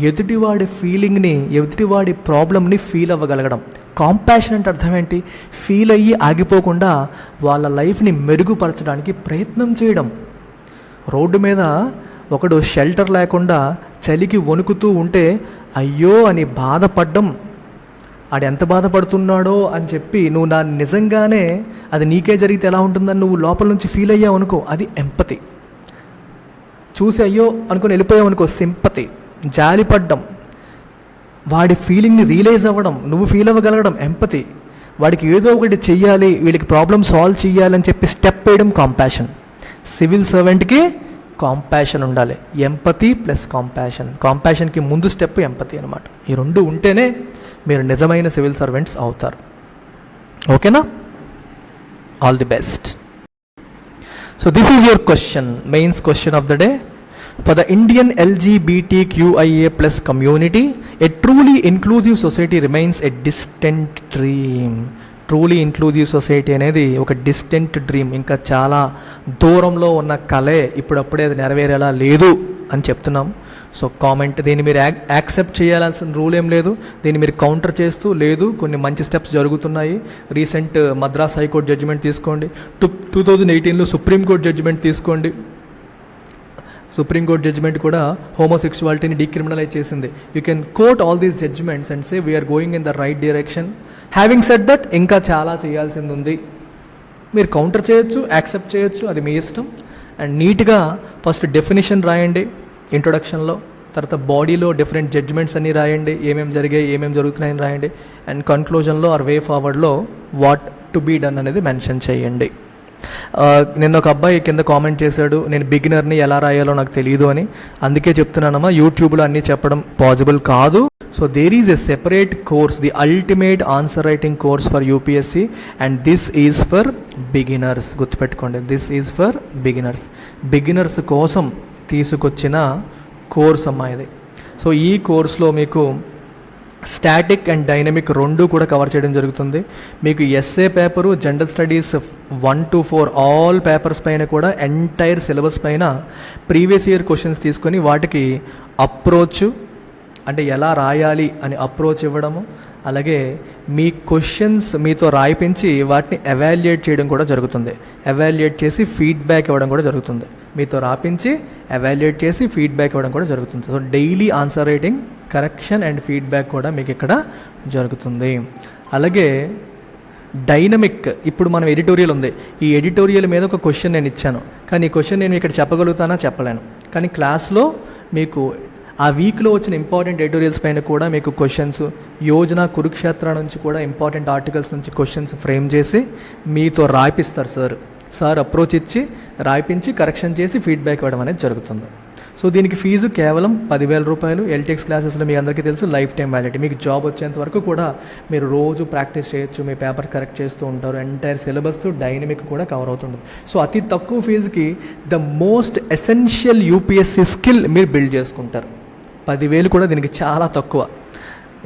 ఎదుటివాడి ఫీలింగ్ని, ఎదుటివాడి ప్రాబ్లమ్ని ఫీల్ అవ్వగలగడం. కాంపాషన్ అంటే అర్థం ఏంటి? ఫీల్ అయ్యి ఆగిపోకుండా వాళ్ళ లైఫ్ని మెరుగుపరచడానికి ప్రయత్నం చేయడం. రోడ్డు మీద ఒకడు షెల్టర్ లేకుండా చలికి వణుకుతూ ఉంటే అయ్యో అని బాధపడ్డం, ఆడు ఎంత బాధపడుతున్నాడో అని చెప్పి నువ్వు నిజంగానే అది నీకే జరిగితే ఎలా ఉంటుందని నువ్వు లోపల నుంచి ఫీల్ అయ్యావు అనుకో, అది ఎంపతి. చూసి అయ్యో అనుకుని వెళ్ళిపోయావు అనుకో, సింపతి. జాలిపడ్డం, వాడి ఫీలింగ్ని రియలైజ్ అవ్వడం, నువ్వు ఫీల్ అవ్వగలగడం ఎంపతి. వాడికి ఏదో ఒకటి చెయ్యాలి, వీళ్ళకి ప్రాబ్లమ్ సాల్వ్ చేయాలని చెప్పి స్టెప్ వేయడం కాంపాషన్. సివిల్ సర్వెంట్కి కాంపాషన్ ఉండాలి. Empathy plus కాంపాషన్. కాంపాషన్కి ముందు స్టెప్ ఎంపతి అనమాట. ఈ రెండు ఉంటేనే మీరు నిజమైన సివిల్ సర్వెంట్స్ అవుతారు. ఓకేనా? All the best. So this is your question, mains question of the day. For the Indian LGBTQIA plus community, a truly inclusive society remains a distant dream. Truly inclusive society అనేది ఒక distant dream, ఇంకా చాలా దూరంలో ఉన్న కలే. ఇప్పుడప్పుడే అది నెరవేరేలా లేదు అని చెప్తున్నాం. సో కామెంట్, దీన్ని మీరు యాక్సెప్ట్ చేయాల్సిన రూల్ ఏం లేదు, దీన్ని మీరు కౌంటర్ చేస్తూ లేదు, కొన్ని మంచి స్టెప్స్ జరుగుతున్నాయి. రీసెంట్ మద్రాస్ హైకోర్టు జడ్జిమెంట్ తీసుకోండి, 2018లో సుప్రీంకోర్టు జడ్జిమెంట్ తీసుకోండి. సుప్రీంకోర్టు జడ్జిమెంట్ కూడా హోమోసెక్షువాలిటీని డీక్రిమినలైజ్ చేసింది. You can quote all these judgments and say we're going in the right direction. Having said that, ఇంకా చాలా చేయాల్సింది ఉంది. మీరు కౌంటర్ చేయొచ్చు, యాక్సెప్ట్ చేయొచ్చు, అది మీ ఇష్టం. అండ్ నీట్గా ఫస్ట్ డెఫినేషన్ రాయండి ఇంట్రొడక్షన్లో, తర్వాత బాడీలో డిఫరెంట్ జడ్జ్మెంట్స్ అన్నీ రాయండి, ఏమేమి జరిగాయి, ఏమేమి జరుగుతున్నాయని రాయండి. అండ్ కన్క్లూజన్లో ఆర్ వే ఫార్వర్డ్లో వాట్ టు బీ డన్ అనేది మెన్షన్ చేయండి. నిన్న ఒక అబ్బాయి కింద కామెంట్ చేశాడు, నేను బిగినర్ని ఎలా రాయాలో నాకు తెలియదు అని. అందుకే చెప్తున్నానమ్మా, యూట్యూబ్లో అన్నీ చెప్పడం పాసిబుల్ కాదు. So there is a separate course, the ultimate answer writing course for UPSC, and this is for beginners. గుర్తుపెట్టుకోండి, this is for beginners. Beginners కోసం తీసుకొచ్చిన కోర్స్ అమ్మా ఇది. సో ఈ కోర్స్లో మీకు స్టాటిక్ అండ్ డైనమిక్ రెండు కూడా కవర్ చేయడం జరుగుతుంది. మీకు essay paper, general studies 1 to 4 all papers పైన కూడా ఎంటైర్ సిలబస్ పైన ప్రీవియస్ ఇయర్ క్వశ్చన్స్ తీసుకొని వాటికి అప్రోచ్ అంటే ఎలా రాయాలి అని అప్రోచ్ ఇవ్వడము, అలాగే మీ క్వశ్చన్స్ మీతో రాయిపించి వాటిని ఎవాల్యుయేట్ చేయడం కూడా జరుగుతుంది. ఎవాల్యుయేట్ చేసి ఫీడ్బ్యాక్ ఇవ్వడం కూడా జరుగుతుంది. మీతో రాపించి ఎవాల్యుయేట్ చేసి ఫీడ్బ్యాక్ ఇవ్వడం కూడా జరుగుతుంది. So daily answer writing, correction and feedback కూడా మీకు ఇక్కడ జరుగుతుంది. అలాగే డైనమిక్, ఇప్పుడు మనం ఎడిటోరియల్ ఉంది, ఈ ఎడిటోరియల్ మీద ఒక క్వశ్చన్ నేను ఇచ్చాను, కానీ ఈ క్వశ్చన్ నేను ఇక్కడ చెప్పగలుగుతానా చెప్పలేను. కానీ క్లాస్లో మీకు ఆ వీక్లో వచ్చిన ఇంపార్టెంట్ ఎడిటోరియల్స్ పైన కూడా మీకు క్వశ్చన్స్, యోజన, కురుక్షేత్ర నుంచి కూడా ఇంపార్టెంట్ ఆర్టికల్స్ నుంచి క్వశ్చన్స్ ఫ్రేమ్ చేసి మీతో రాయిపిస్తారు సార్ అప్రోచ్ ఇచ్చి రాయిపించి కరెక్షన్ చేసి ఫీడ్బ్యాక్ ఇవ్వడం అనేది జరుగుతుంది. సో దీనికి ఫీజు కేవలం 10,000 రూపాయలు. ఎల్టెక్స్ క్లాసెస్లో మీ అందరికీ తెలుసు లైఫ్ టైం వ్యాలిడిటీ. మీకు జాబ్ వచ్చేంత వరకు కూడా మీరు రోజు ప్రాక్టీస్ చేయొచ్చు, మీ పేపర్ కరెక్ట్ చేస్తూ ఉంటారు. ఎంటైర్ సిలబస్ డైనమిక్ కూడా కవర్ అవుతుంది. సో అతి తక్కువ ఫీజుకి the most essential UPSC skill మీరు బిల్డ్ చేసుకుంటారు. 10,000 కూడా దీనికి చాలా తక్కువ,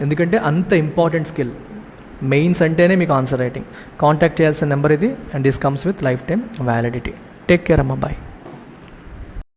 ఎందుకంటే అంత ఇంపార్టెంట్ స్కిల్. మెయిన్స్ అంటేనే మీకు ఆన్సర్ రైటింగ్. కాంటాక్ట్ చేయాల్సిన నెంబర్ ఇది, and this comes with life time validity. Take care అమ్మ, బాయ్.